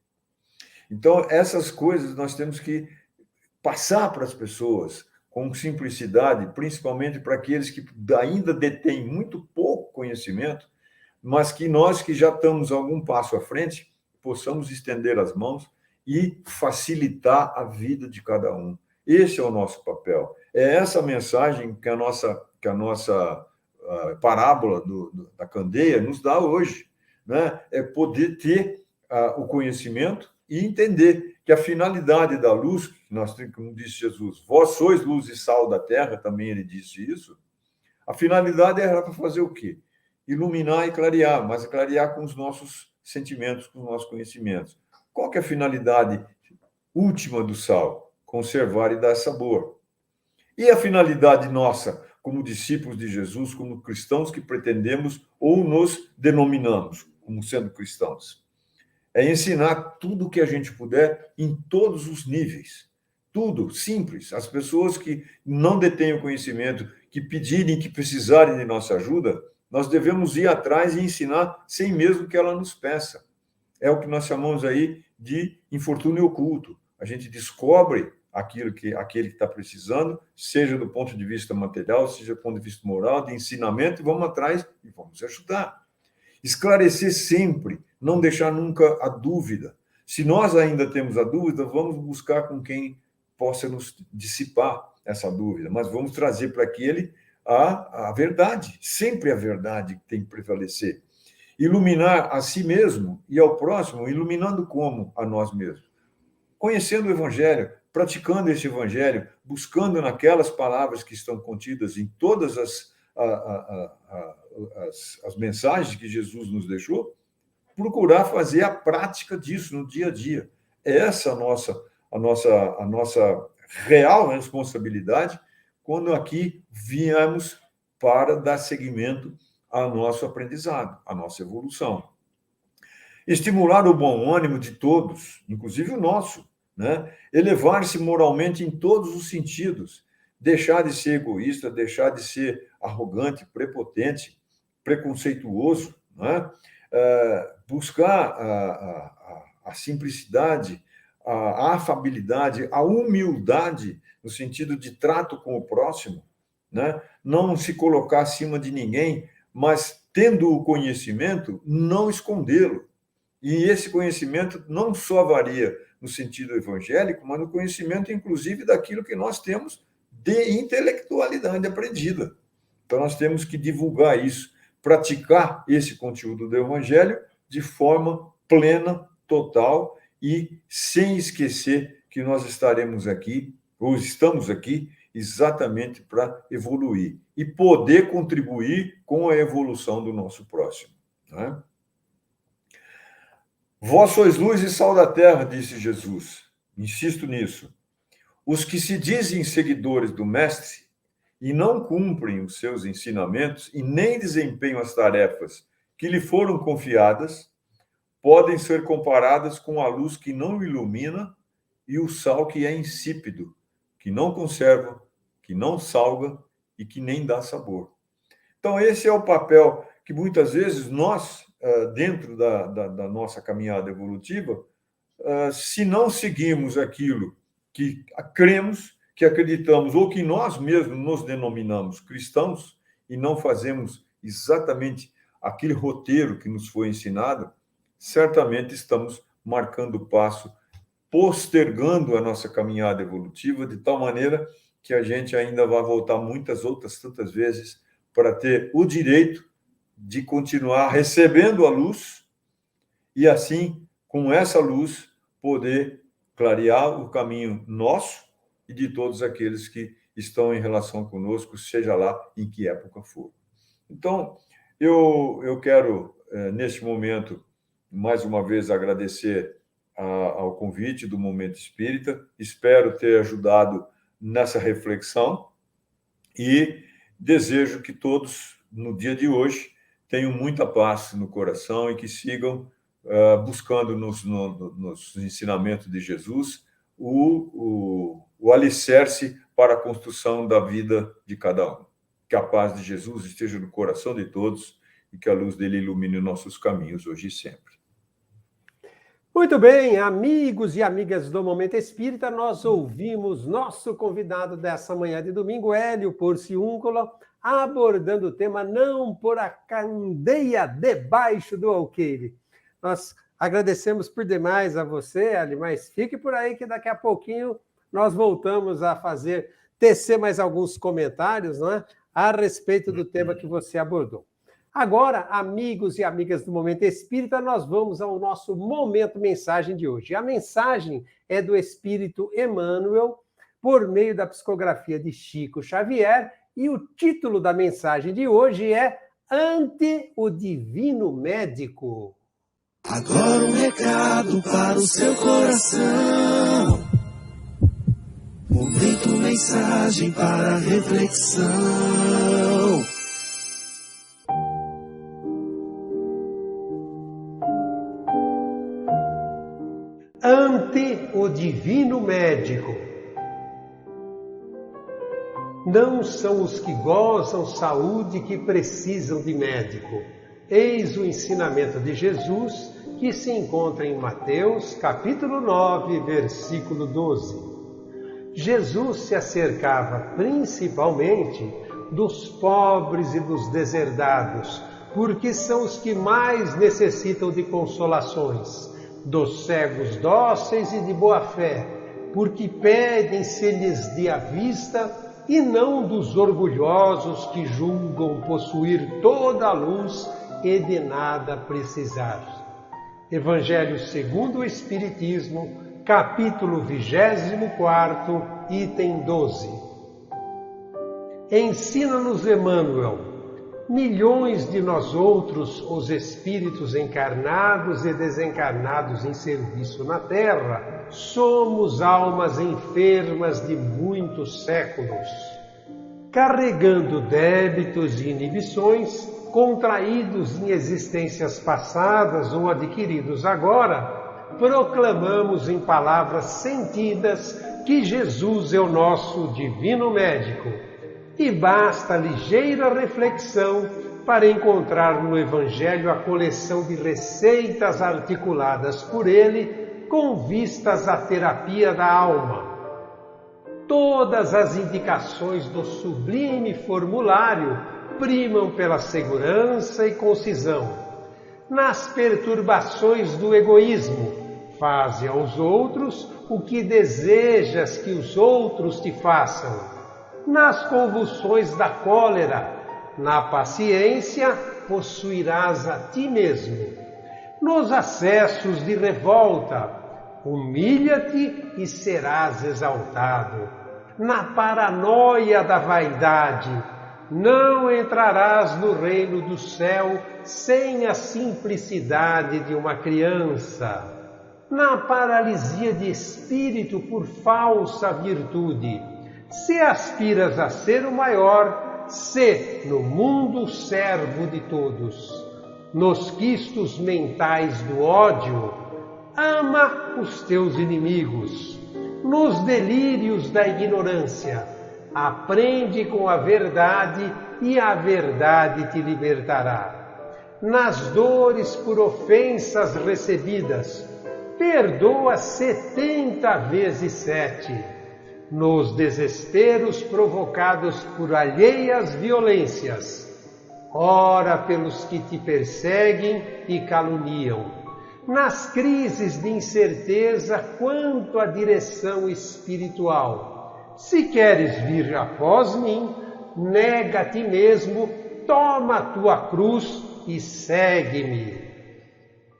Speaker 3: Então, essas coisas nós temos que passar para as pessoas com simplicidade, principalmente para aqueles que ainda detêm muito pouco conhecimento, mas que nós que já estamos algum passo à frente, possamos estender as mãos e facilitar a vida de cada um. Esse é o nosso papel. É essa mensagem que a nossa parábola da candeia nos dá hoje, né? É poder ter o conhecimento e entender que a finalidade da luz, nós temos, como disse Jesus, vós sois luz e sal da terra, também ele disse isso, a finalidade era para fazer o quê? Iluminar e clarear, mas clarear com os nossos sentimentos, com os nossos conhecimentos. Qual que é a finalidade última do sal? Conservar e dar sabor. E a finalidade nossa, como discípulos de Jesus, como cristãos que pretendemos ou nos denominamos como sendo cristãos? É ensinar tudo o que a gente puder em todos os níveis. Tudo, simples. As pessoas que não detêm o conhecimento, que pedirem, que precisarem de nossa ajuda, nós devemos ir atrás e ensinar sem mesmo que ela nos peça. É o que nós chamamos aí de infortúnio oculto. A gente descobre aquele que está precisando, seja do ponto de vista material, seja do ponto de vista moral, de ensinamento, e vamos atrás e vamos ajudar. Esclarecer sempre, não deixar nunca a dúvida. Se nós ainda temos a dúvida, vamos buscar com quem possa nos dissipar essa dúvida, mas vamos trazer para aquele a verdade, sempre a verdade tem que prevalecer. Iluminar a si mesmo e ao próximo, iluminando como? A nós mesmos. Conhecendo o Evangelho, praticando esse Evangelho, buscando naquelas palavras que estão contidas em todas as mensagens que Jesus nos deixou, procurar fazer a prática disso no dia a dia. Essa é a nossa real responsabilidade quando aqui viemos para dar seguimento ao nosso aprendizado, à nossa evolução. Estimular o bom ânimo de todos, inclusive o nosso, né? Elevar-se moralmente em todos os sentidos, deixar de ser egoísta, deixar de ser arrogante, prepotente, preconceituoso, né? Buscar a simplicidade, a afabilidade, a humildade, no sentido de trato com o próximo, né? Não se colocar acima de ninguém, mas, tendo o conhecimento, não escondê-lo. E esse conhecimento não só varia no sentido evangélico, mas no conhecimento, inclusive, daquilo que nós temos de intelectualidade aprendida. Então, nós temos que divulgar isso, praticar esse conteúdo do Evangelho de forma plena, total e sem esquecer que nós estaremos aqui, ou estamos aqui, exatamente para evoluir e poder contribuir com a evolução do nosso próximo, né? Vós sois luz e sal da terra, disse Jesus. Insisto nisso. Os que se dizem seguidores do Mestre e não cumprem os seus ensinamentos e nem desempenham as tarefas que lhe foram confiadas, podem ser comparadas com a luz que não ilumina e o sal que é insípido, que não conserva, que não salga e que nem dá sabor. Então, esse é o papel que muitas vezes nós, dentro da nossa caminhada evolutiva, se não seguirmos aquilo que cremos, que acreditamos, ou que nós mesmos nos denominamos cristãos, e não fazemos exatamente aquele roteiro que nos foi ensinado, certamente estamos marcando o passo, postergando a nossa caminhada evolutiva, de tal maneira que a gente ainda vai voltar muitas outras tantas vezes para ter o direito de continuar recebendo a luz e, assim, com essa luz, poder clarear o caminho nosso e de todos aqueles que estão em relação conosco, seja lá em que época for. Então, eu quero, neste momento, mais uma vez agradecer ao convite do Momento Espírita. Espero ter ajudado nessa reflexão e desejo que todos, no dia de hoje, tenham muita paz no coração e que sigam buscando nos ensinamentos de Jesus o alicerce para a construção da vida de cada um. Que a paz de Jesus esteja no coração de todos e que a luz dele ilumine nossos caminhos hoje e sempre.
Speaker 2: Muito bem, amigos e amigas do Momento Espírita, nós ouvimos nosso convidado dessa manhã de domingo, Hélio Porciúncula, abordando o tema Não pôr a candeia debaixo do alqueire. Nós agradecemos por demais a você, Hélio, mas fique por aí que daqui a pouquinho nós voltamos a tecer mais alguns comentários, não é? A respeito do tema que você abordou. Agora, amigos e amigas do Momento Espírita, nós vamos ao nosso Momento Mensagem de hoje. A mensagem é do Espírito Emmanuel, por meio da psicografia de Chico Xavier, e o título da mensagem de hoje é Ante o Divino Médico.
Speaker 1: Agora um recado para o seu coração. Momento Mensagem para reflexão.
Speaker 2: Ante o Divino Médico. Não são os que gozam saúde que precisam de médico. Eis o ensinamento de Jesus que se encontra em Mateus, capítulo 9, versículo 12. Jesus se acercava principalmente dos pobres e dos deserdados, porque são os que mais necessitam de consolações, dos cegos dóceis e de boa fé, porque pedem se lhes dê a vista, e não dos orgulhosos que julgam possuir toda a luz e de nada precisar. Evangelho segundo o Espiritismo, capítulo 24, item 12. Ensina-nos Emmanuel. Milhões de nós outros, os espíritos encarnados e desencarnados em serviço na Terra, somos almas enfermas de muitos séculos, carregando débitos e inibições, contraídos em existências passadas ou adquiridos agora, proclamamos em palavras sentidas que Jesus é o nosso divino médico. E basta ligeira reflexão para encontrar no Evangelho a coleção de receitas articuladas por ele com vistas à terapia da alma. Todas as indicações do sublime formulário primam pela segurança e concisão. Nas perturbações do egoísmo, faze aos outros o que desejas que os outros te façam. Nas convulsões da cólera, na paciência, possuirás a ti mesmo. Nos acessos de revolta, humilha-te e serás exaltado. Na paranoia da vaidade, não entrarás no reino do céu sem a simplicidade de uma criança. Na paralisia de espírito por falsa virtude, se aspiras a ser o maior, sê no mundo servo de todos. Nos quistos mentais do ódio, ama os teus inimigos. Nos delírios da ignorância, aprende com a verdade e a verdade te libertará. Nas dores por ofensas recebidas, perdoa 70 vezes 7. Nos desesperos provocados por alheias violências, ora pelos que te perseguem e caluniam. Nas crises de incerteza quanto à direção espiritual, se queres vir após mim, nega a ti mesmo, toma a tua cruz e segue-me.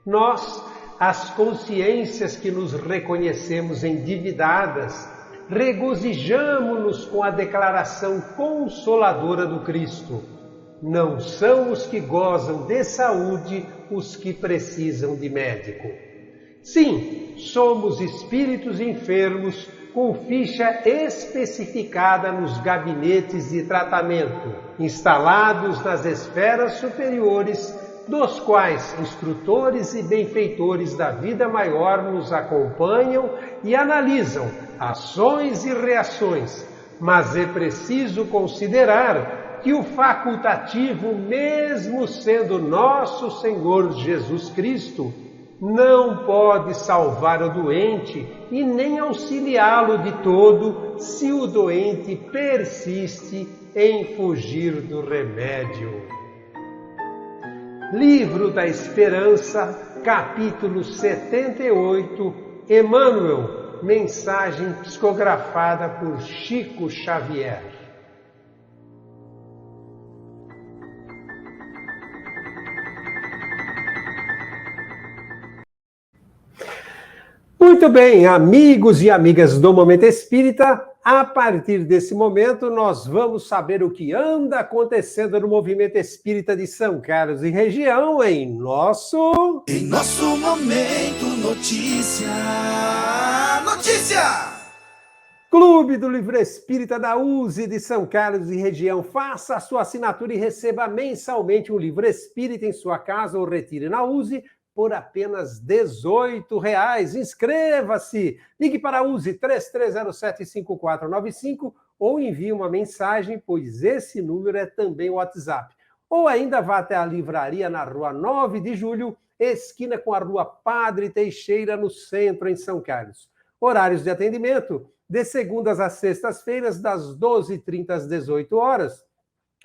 Speaker 2: Nós, as consciências que nos reconhecemos endividadas, regozijamo-nos com a declaração consoladora do Cristo. Não são os que gozam de saúde os que precisam de médico. Sim, somos espíritos enfermos com ficha especificada nos gabinetes de tratamento, instalados nas esferas superiores, dos quais instrutores e benfeitores da vida maior nos acompanham e analisam ações e reações, mas é preciso considerar que o facultativo, mesmo sendo nosso Senhor Jesus Cristo, não pode salvar o doente e nem auxiliá-lo de todo se o doente persiste em fugir do remédio. Livro da Esperança, capítulo 78, Emmanuel, mensagem psicografada por Chico Xavier. Muito bem, amigos e amigas do Momento Espírita, a partir desse momento nós vamos saber o que anda acontecendo no Movimento Espírita de São Carlos e região em nosso
Speaker 1: Momento Notícia.
Speaker 2: Clube do Livro Espírita da USE de São Carlos e região. Faça a sua assinatura e receba mensalmente um livro espírita em sua casa ou retire na USE por apenas R$18. Inscreva-se! Ligue para a USE 3307-5495 ou envie uma mensagem, pois esse número é também o WhatsApp. Ou ainda vá até a livraria na Rua 9 de Julho, esquina com a Rua Padre Teixeira, no centro, em São Carlos. Horários de atendimento, de segundas às sextas-feiras, das 12h30 às 18 horas,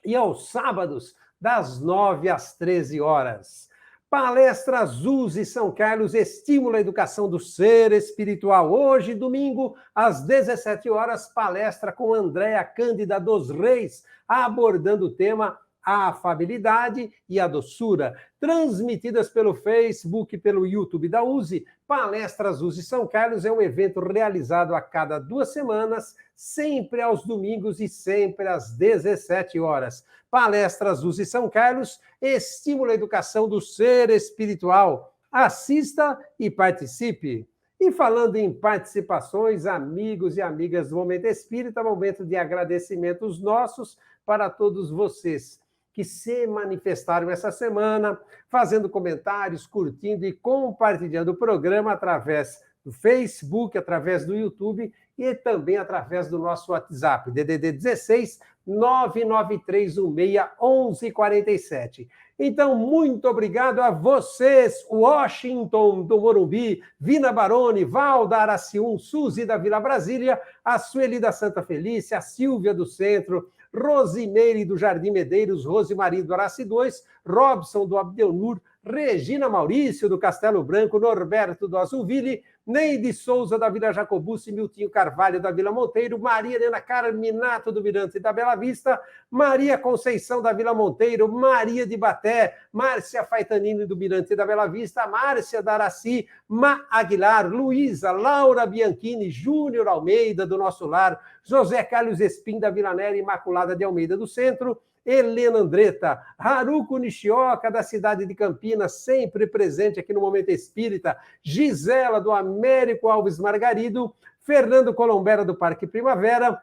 Speaker 2: e aos sábados, das 9 às 13 horas. Palestras USE São Carlos estimula a educação do ser espiritual. Hoje, domingo, às 17 horas, palestra com Andréa Cândida dos Reis, abordando o tema a afabilidade e a doçura, transmitidas pelo Facebook e pelo YouTube da USE. Palestras USE São Carlos é um evento realizado a cada 2 semanas, sempre aos domingos e sempre às 17 horas. Palestras USE São Carlos estimula a educação do ser espiritual. Assista e participe. E falando em participações, amigos e amigas do Momento Espírita, momento de agradecimentos nossos para todos vocês que se manifestaram essa semana, fazendo comentários, curtindo e compartilhando o programa através do Facebook, através do YouTube e também através do nosso WhatsApp, DDD 16 993161147. Então, muito obrigado a vocês, Washington do Morumbi, Vina Baroni, Valda Aracium, Suzy da Vila Brasília, a Sueli da Santa Felícia, a Silvia do Centro, Rosimeire do Jardim Medeiros, Rosemary do Araci 2, Robson do Abdelnur, Regina Maurício do Castelo Branco, Norberto do Azulville, Neide Souza da Vila Jacobucci, Miltinho Carvalho da Vila Monteiro, Maria Helena Carminato do Mirante da Bela Vista, Maria Conceição da Vila Monteiro, Maria de Baté, Márcia Faetanini do Mirante da Bela Vista, Márcia da Araci, Ma Aguilar, Luísa, Laura Bianchini, Júnior Almeida do Nosso Lar, José Carlos Espim da Vila Néria, Imaculada de Almeida do Centro, Helena Andretta, Haruko Nishioka, da cidade de Campinas, sempre presente aqui no Momento Espírita, Gisela, do Américo Alves Margarido, Fernando Colombera, do Parque Primavera,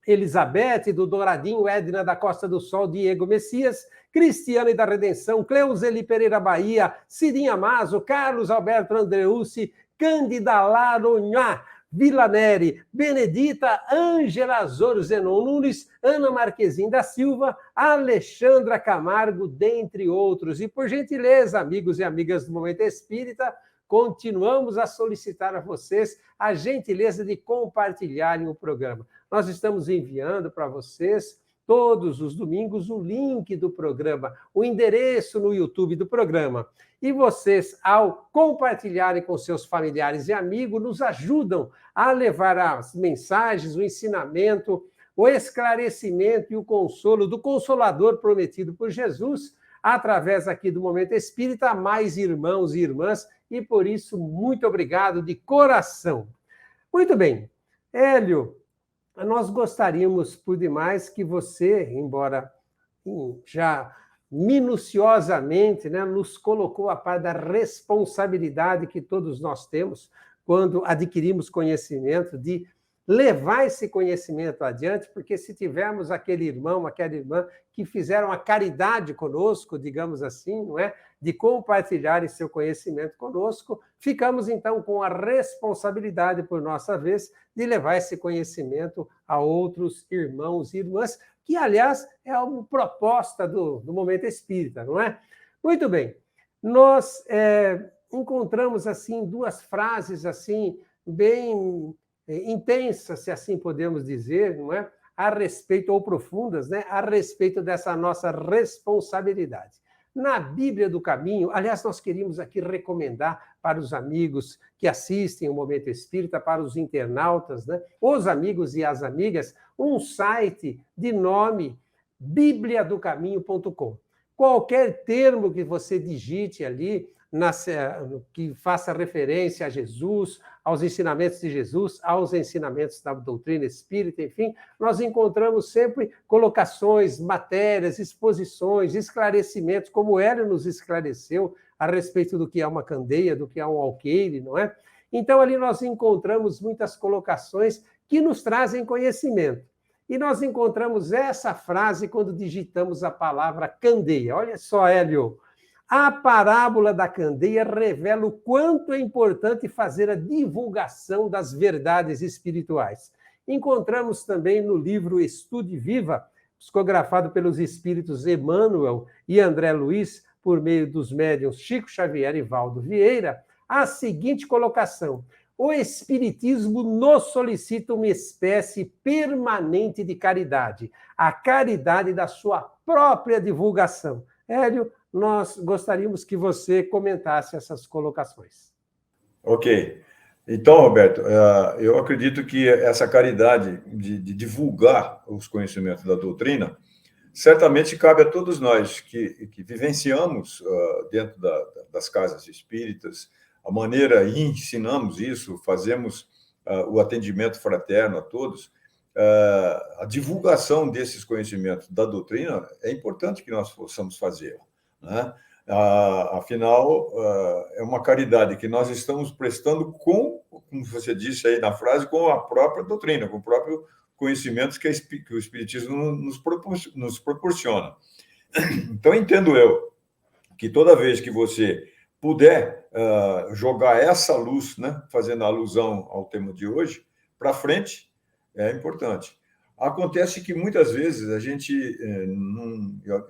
Speaker 2: Elizabeth, do Douradinho, Edna da Costa do Sol, Diego Messias, Cristiane da Redenção, Cleuzeli Pereira Bahia, Cirinha Mazo, Carlos Alberto Andreucci, Cândida Laronhá, Vila Neri, Benedita, Ângela Azoro Zenon Nunes, Ana Marquezim da Silva, Alexandra Camargo, dentre outros. E, por gentileza, amigos e amigas do Momento Espírita, continuamos a solicitar a vocês a gentileza de compartilharem o programa. Nós estamos enviando para vocês, todos os domingos, o link do programa, o endereço no YouTube do programa. E vocês, ao compartilharem com seus familiares e amigos, nos ajudam a levar as mensagens, o ensinamento, o esclarecimento e o consolo do Consolador prometido por Jesus, através aqui do Momento Espírita, a mais irmãos e irmãs, e por isso, muito obrigado de coração. Muito bem. Hélio, nós gostaríamos, por demais, que você, embora já minuciosamente, né, nos colocou a par da responsabilidade que todos nós temos quando adquirimos conhecimento, de levar esse conhecimento adiante, porque se tivermos aquele irmão, aquela irmã que fizeram a caridade conosco, digamos assim, não é? De compartilharem seu conhecimento conosco, ficamos então com a responsabilidade, por nossa vez, de levar esse conhecimento a outros irmãos e irmãs, que, aliás, é uma proposta do Momento Espírita, não é? Muito bem. Nós encontramos, assim, 2 frases, assim, bem intensas, se assim podemos dizer, não é? A respeito, ou profundas, né? A respeito dessa nossa responsabilidade. Na Bíblia do Caminho, aliás, nós queríamos aqui recomendar para os amigos que assistem o Momento Espírita, para os internautas, né? Os amigos e as amigas, um site de nome bibliadocaminho.com. Qualquer termo que você digite ali, que faça referência a Jesus, aos ensinamentos de Jesus, aos ensinamentos da doutrina espírita, enfim, nós encontramos sempre colocações, matérias, exposições, esclarecimentos, como o Hélio nos esclareceu a respeito do que é uma candeia, do que é um alqueire, não é? Então, ali nós encontramos muitas colocações que nos trazem conhecimento. E nós encontramos essa frase quando digitamos a palavra candeia. Olha só, Hélio, a parábola da candeia revela o quanto é importante fazer a divulgação das verdades espirituais. Encontramos também no livro Estude Viva, psicografado pelos espíritos Emmanuel e André Luiz, por meio dos médiuns Chico Xavier e Valdo Vieira, a seguinte colocação: o Espiritismo nos solicita uma espécie permanente de caridade, a caridade da sua própria divulgação. Hélio, nós gostaríamos que você comentasse essas colocações.
Speaker 3: Ok. Então, Roberto, eu acredito que essa caridade de divulgar os conhecimentos da doutrina certamente cabe a todos nós que vivenciamos dentro das casas espíritas a maneira, e ensinamos isso, fazemos o atendimento fraterno a todos. A divulgação desses conhecimentos da doutrina é importante que nós possamos fazer, né? Afinal, é uma caridade que nós estamos prestando como você disse aí na frase, com a própria doutrina, com o próprio conhecimento que o Espiritismo nos proporciona. Então, entendo eu que toda vez que você puder jogar essa luz, né, fazendo alusão ao tema de hoje, para frente, é importante. Acontece que muitas vezes a gente,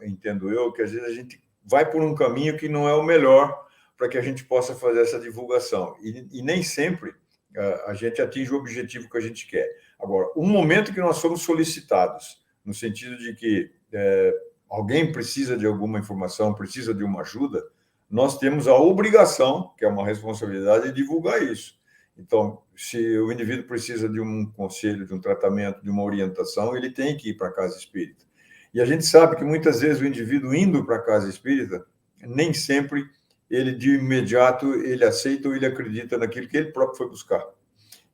Speaker 3: entendo eu, que às vezes a gente vai por um caminho que não é o melhor para que a gente possa fazer essa divulgação. E nem sempre a gente atinge o objetivo que a gente quer. Agora, um momento que nós somos solicitados, no sentido de que alguém precisa de alguma informação, precisa de uma ajuda, nós temos a obrigação, que é uma responsabilidade, de divulgar isso. Então, se o indivíduo precisa de um conselho, de um tratamento, de uma orientação, ele tem que ir para a casa espírita. E a gente sabe que muitas vezes o indivíduo indo para a casa espírita, nem sempre ele de imediato ele aceita ou ele acredita naquilo que ele próprio foi buscar.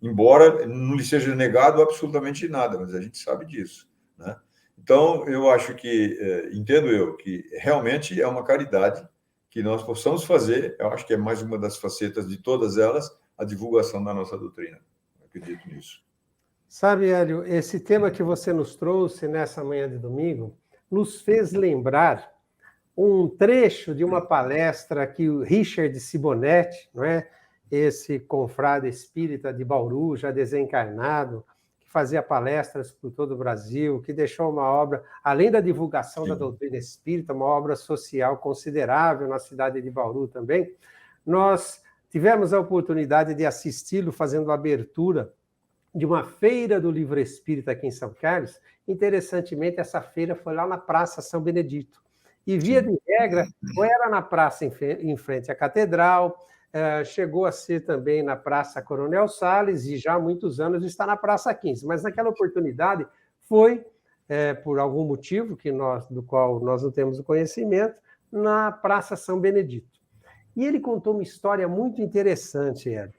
Speaker 3: Embora não lhe seja negado absolutamente nada, mas a gente sabe disso, né? Então, eu acho que, entendo eu, que realmente é uma caridade que nós possamos fazer, eu acho que é mais uma das facetas de todas elas, a divulgação da nossa doutrina. Eu acredito nisso.
Speaker 2: Sabe, Hélio, esse tema que você nos trouxe nessa manhã de domingo nos fez lembrar um trecho de uma palestra que o Richard Simonetti, não é? Esse confrade espírita de Bauru, já desencarnado, que fazia palestras por todo o Brasil, que deixou uma obra, além da divulgação da doutrina espírita, uma obra social considerável na cidade de Bauru também. Nós tivemos a oportunidade de assisti-lo fazendo a abertura de uma feira do livro espírita aqui em São Carlos. Interessantemente, essa feira foi lá na Praça São Benedito. E, via de regra, ou era na praça em frente à Catedral, chegou a ser também na Praça Coronel Salles, e já há muitos anos está na Praça 15. Mas, naquela oportunidade, foi, por algum motivo do qual nós não temos o conhecimento, na Praça São Benedito. E ele contou uma história muito interessante, Hélio.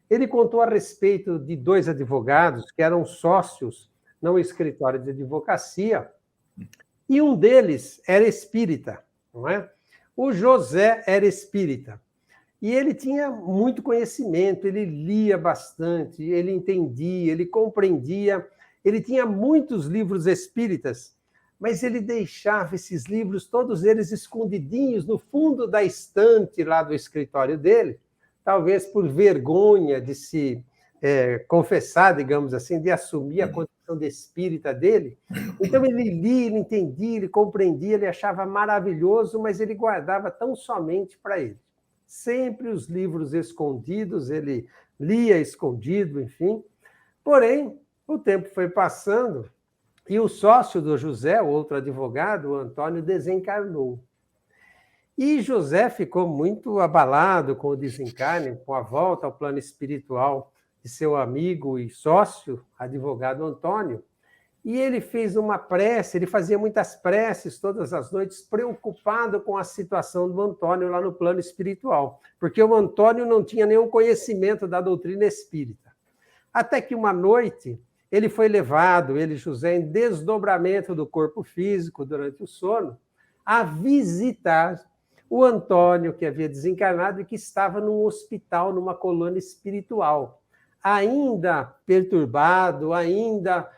Speaker 2: Ele contou a respeito de dois advogados que eram sócios no escritório de advocacia, e um deles era espírita, não é? O José era espírita. E ele tinha muito conhecimento, ele lia bastante, ele entendia, ele compreendia, ele tinha muitos livros espíritas, mas ele deixava esses livros, todos eles escondidinhos no fundo da estante lá do escritório dele, talvez por vergonha de se confessar, digamos assim, de assumir a condição de espírita dele. Então ele lia, ele entendia, ele compreendia, ele achava maravilhoso, mas ele guardava tão somente para ele. Sempre os livros escondidos, ele lia escondido, enfim. Porém, o tempo foi passando e o sócio do José, o outro advogado, o Antônio, desencarnou. E José ficou muito abalado com o desencarne, com a volta ao plano espiritual de seu amigo e sócio, advogado Antônio. E ele fez uma prece, ele fazia muitas preces todas as noites, preocupado com a situação do Antônio lá no plano espiritual, porque o Antônio não tinha nenhum conhecimento da doutrina espírita. Até que uma noite ele foi levado, ele, José, em desdobramento do corpo físico durante o sono, a visitar o Antônio, que havia desencarnado e que estava num hospital, numa colônia espiritual, ainda perturbado, ainda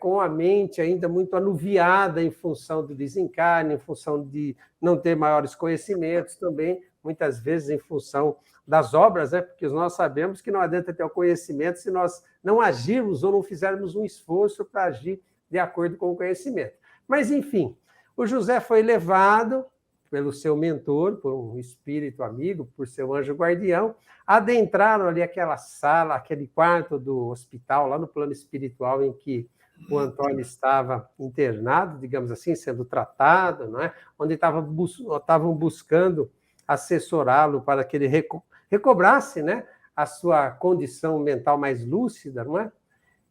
Speaker 2: com a mente ainda muito anuviada em função do desencarne, em função de não ter maiores conhecimentos também, muitas vezes em função das obras, né? Porque nós sabemos que não adianta ter o conhecimento se nós não agirmos ou não fizermos um esforço para agir de acordo com o conhecimento. Mas, enfim, o José foi levado pelo seu mentor, por um espírito amigo, por seu anjo guardião, adentraram ali aquela sala, aquele quarto do hospital, lá no plano espiritual, em que o Antônio estava internado, digamos assim, sendo tratado, não é? Onde estavam buscando assessorá-lo para que ele recobrasse, né, a sua condição mental mais lúcida, não é?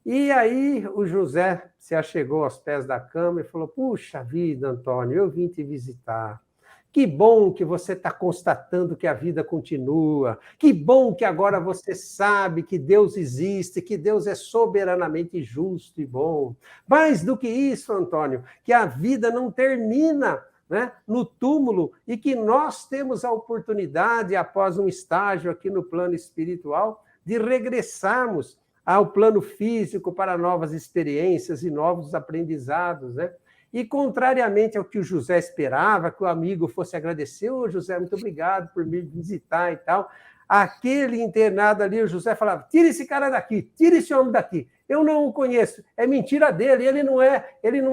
Speaker 2: E aí o José se achegou aos pés da cama e falou: puxa vida, Antônio, eu vim te visitar. Que bom que você está constatando que a vida continua. Que bom que agora você sabe que Deus existe, que Deus é soberanamente justo e bom. Mais do que isso, Antônio, que a vida não termina, né, no túmulo e que nós temos a oportunidade, após um estágio aqui no plano espiritual, de regressarmos ao plano físico para novas experiências e novos aprendizados, né? E, contrariamente ao que o José esperava, que o amigo fosse agradecer: ô, José, muito obrigado por me visitar e tal, aquele internado ali, o José falava: tira esse cara daqui, tira esse homem daqui, eu não o conheço, é mentira dele, ele não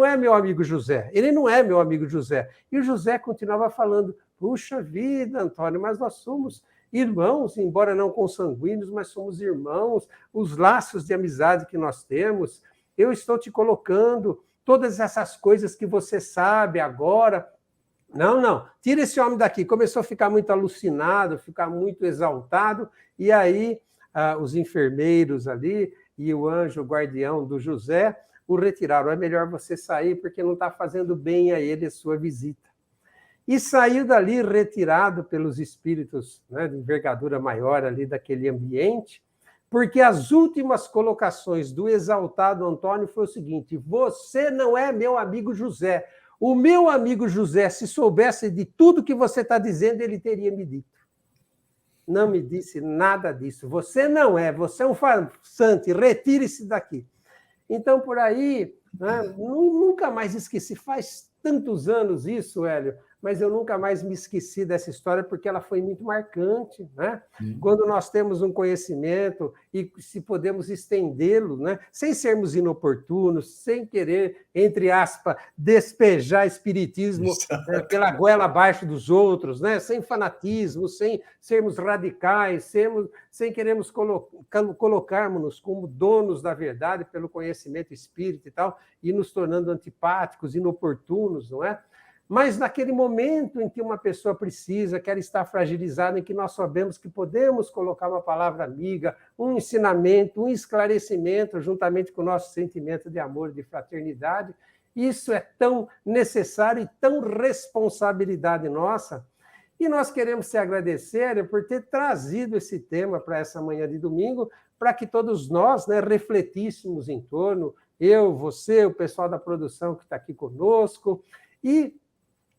Speaker 2: é meu amigo José, ele não é meu amigo José. E o José continuava falando: puxa vida, Antônio, mas nós somos irmãos, embora não consanguíneos, mas somos irmãos, os laços de amizade que nós temos, eu estou te colocando todas essas coisas que você sabe agora. Não, tira esse homem daqui. Começou a ficar muito alucinado, ficar muito exaltado, e aí os enfermeiros ali e o anjo guardião do José o retiraram. É melhor você sair, porque não está fazendo bem a ele a sua visita. E saiu dali retirado pelos espíritos, né, de envergadura maior ali daquele ambiente, porque as últimas colocações do exaltado Antônio foi o seguinte: você não é meu amigo José. O meu amigo José, se soubesse de tudo que você está dizendo, ele teria me dito. Não me disse nada disso. Você não é, você é um farsante, retire-se daqui. Então, por aí, né, nunca mais esqueci. Faz tantos anos isso, Hélio, mas eu nunca mais me esqueci dessa história, porque ela foi muito marcante, né? Quando nós temos um conhecimento e se podemos estendê-lo, né, sem sermos inoportunos, sem querer, entre aspas, despejar espiritismo pela goela abaixo dos outros, né, sem fanatismo, sem sermos radicais, sem queremos colocarmos-nos como donos da verdade pelo conhecimento espírita e tal, e nos tornando antipáticos, inoportunos, não é? Mas naquele momento em que uma pessoa precisa, quer estar fragilizada, em que nós sabemos que podemos colocar uma palavra amiga, um ensinamento, um esclarecimento, juntamente com o nosso sentimento de amor e de fraternidade, isso é tão necessário e tão responsabilidade nossa. E nós queremos te agradecer por ter trazido esse tema para essa manhã de domingo, para que todos nós, né, refletíssemos em torno, eu, você, o pessoal da produção que está aqui conosco, e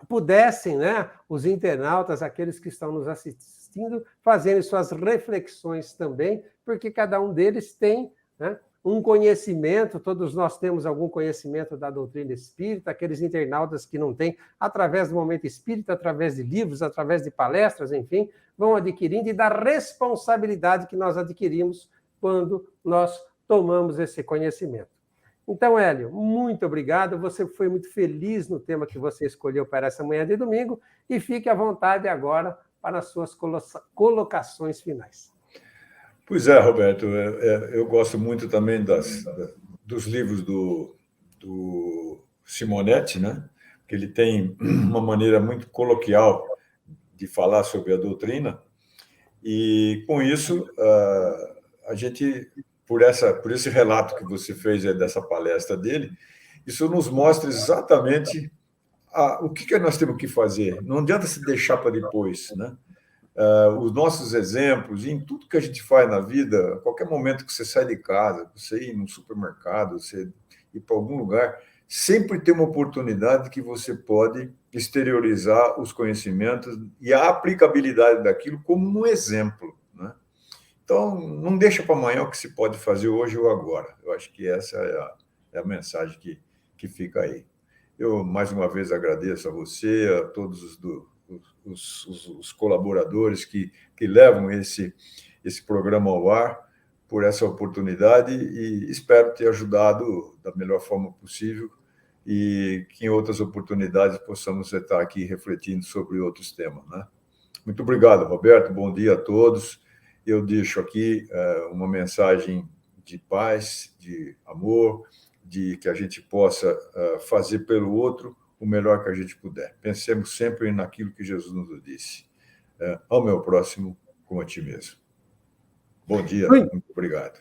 Speaker 2: pudessem, né, os internautas, aqueles que estão nos assistindo, fazerem suas reflexões também, porque cada um deles tem, né, um conhecimento, todos nós temos algum conhecimento da doutrina espírita, aqueles internautas que não têm, através do Momento Espírita, através de livros, através de palestras, enfim, vão adquirindo, e da responsabilidade que nós adquirimos quando nós tomamos esse conhecimento. Então, Hélio, muito obrigado. Você foi muito feliz no tema que você escolheu para essa manhã de domingo, e fique à vontade agora para as suas colocações finais.
Speaker 3: Pois é, Roberto, eu gosto muito também dos livros do Simonetti, né? Que ele tem uma maneira muito coloquial de falar sobre a doutrina, e com isso a gente por esse relato que você fez dessa palestra dele. Isso nos mostra exatamente o que nós temos que fazer. Não adianta se deixar para depois, né? Os nossos exemplos, em tudo que a gente faz na vida, a qualquer momento que você sai de casa, você ir num supermercado, você ir para algum lugar, sempre tem uma oportunidade que você pode exteriorizar os conhecimentos e a aplicabilidade daquilo como um exemplo, né? Então, não deixa para amanhã o que se pode fazer hoje ou agora. Eu acho que essa é a mensagem que fica aí. Eu, mais uma vez, agradeço a você, a todos os colaboradores que levam esse programa ao ar, por essa oportunidade, e espero ter ajudado da melhor forma possível e que em outras oportunidades possamos estar aqui refletindo sobre outros temas, né? Muito obrigado, Roberto. Bom dia a todos. Eu deixo aqui uma mensagem de paz, de amor, de que a gente possa fazer pelo outro o melhor que a gente puder. Pensemos sempre naquilo que Jesus nos disse. Ao meu próximo, como a ti mesmo. Bom dia, muito obrigado.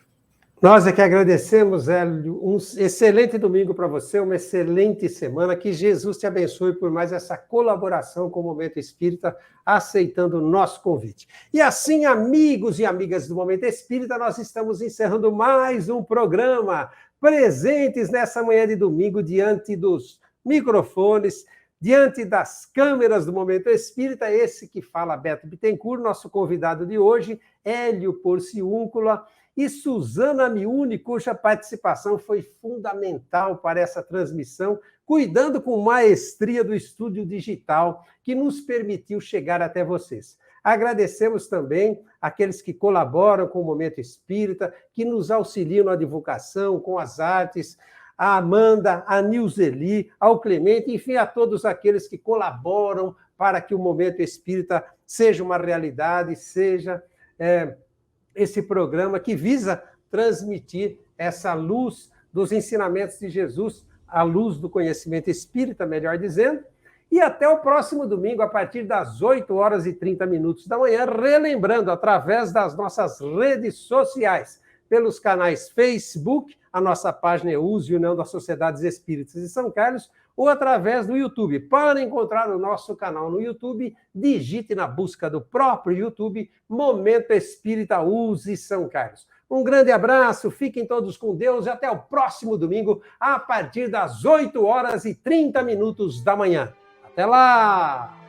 Speaker 2: Nós é que agradecemos, Hélio. Um excelente domingo para você, uma excelente semana. Que Jesus te abençoe por mais essa colaboração com o Momento Espírita, aceitando o nosso convite. E assim, amigos e amigas do Momento Espírita, nós estamos encerrando mais um programa, presentes nessa manhã de domingo, diante dos microfones, diante das câmeras do Momento Espírita, esse que fala Beto Bittencourt, nosso convidado de hoje, Hélio Porciúncula, e Suzana Miune, cuja participação foi fundamental para essa transmissão, cuidando com maestria do estúdio digital que nos permitiu chegar até vocês. Agradecemos também aqueles que colaboram com o Momento Espírita, que nos auxiliam na divulgação, com as artes, a Amanda, a Nilzeli, ao Clemente, enfim, a todos aqueles que colaboram para que o Momento Espírita seja uma realidade, seja esse programa que visa transmitir essa luz dos ensinamentos de Jesus, a luz do conhecimento espírita, melhor dizendo. E até o próximo domingo, a partir das 8h30 da manhã, relembrando, através das nossas redes sociais, pelos canais Facebook, a nossa página EUSE, União das Sociedades Espíritas de São Carlos, ou através do YouTube. Para encontrar o nosso canal no YouTube, digite na busca do próprio YouTube, Momento Espírita USE São Carlos. Um grande abraço, fiquem todos com Deus e até o próximo domingo, a partir das 8h30 da manhã. Até lá!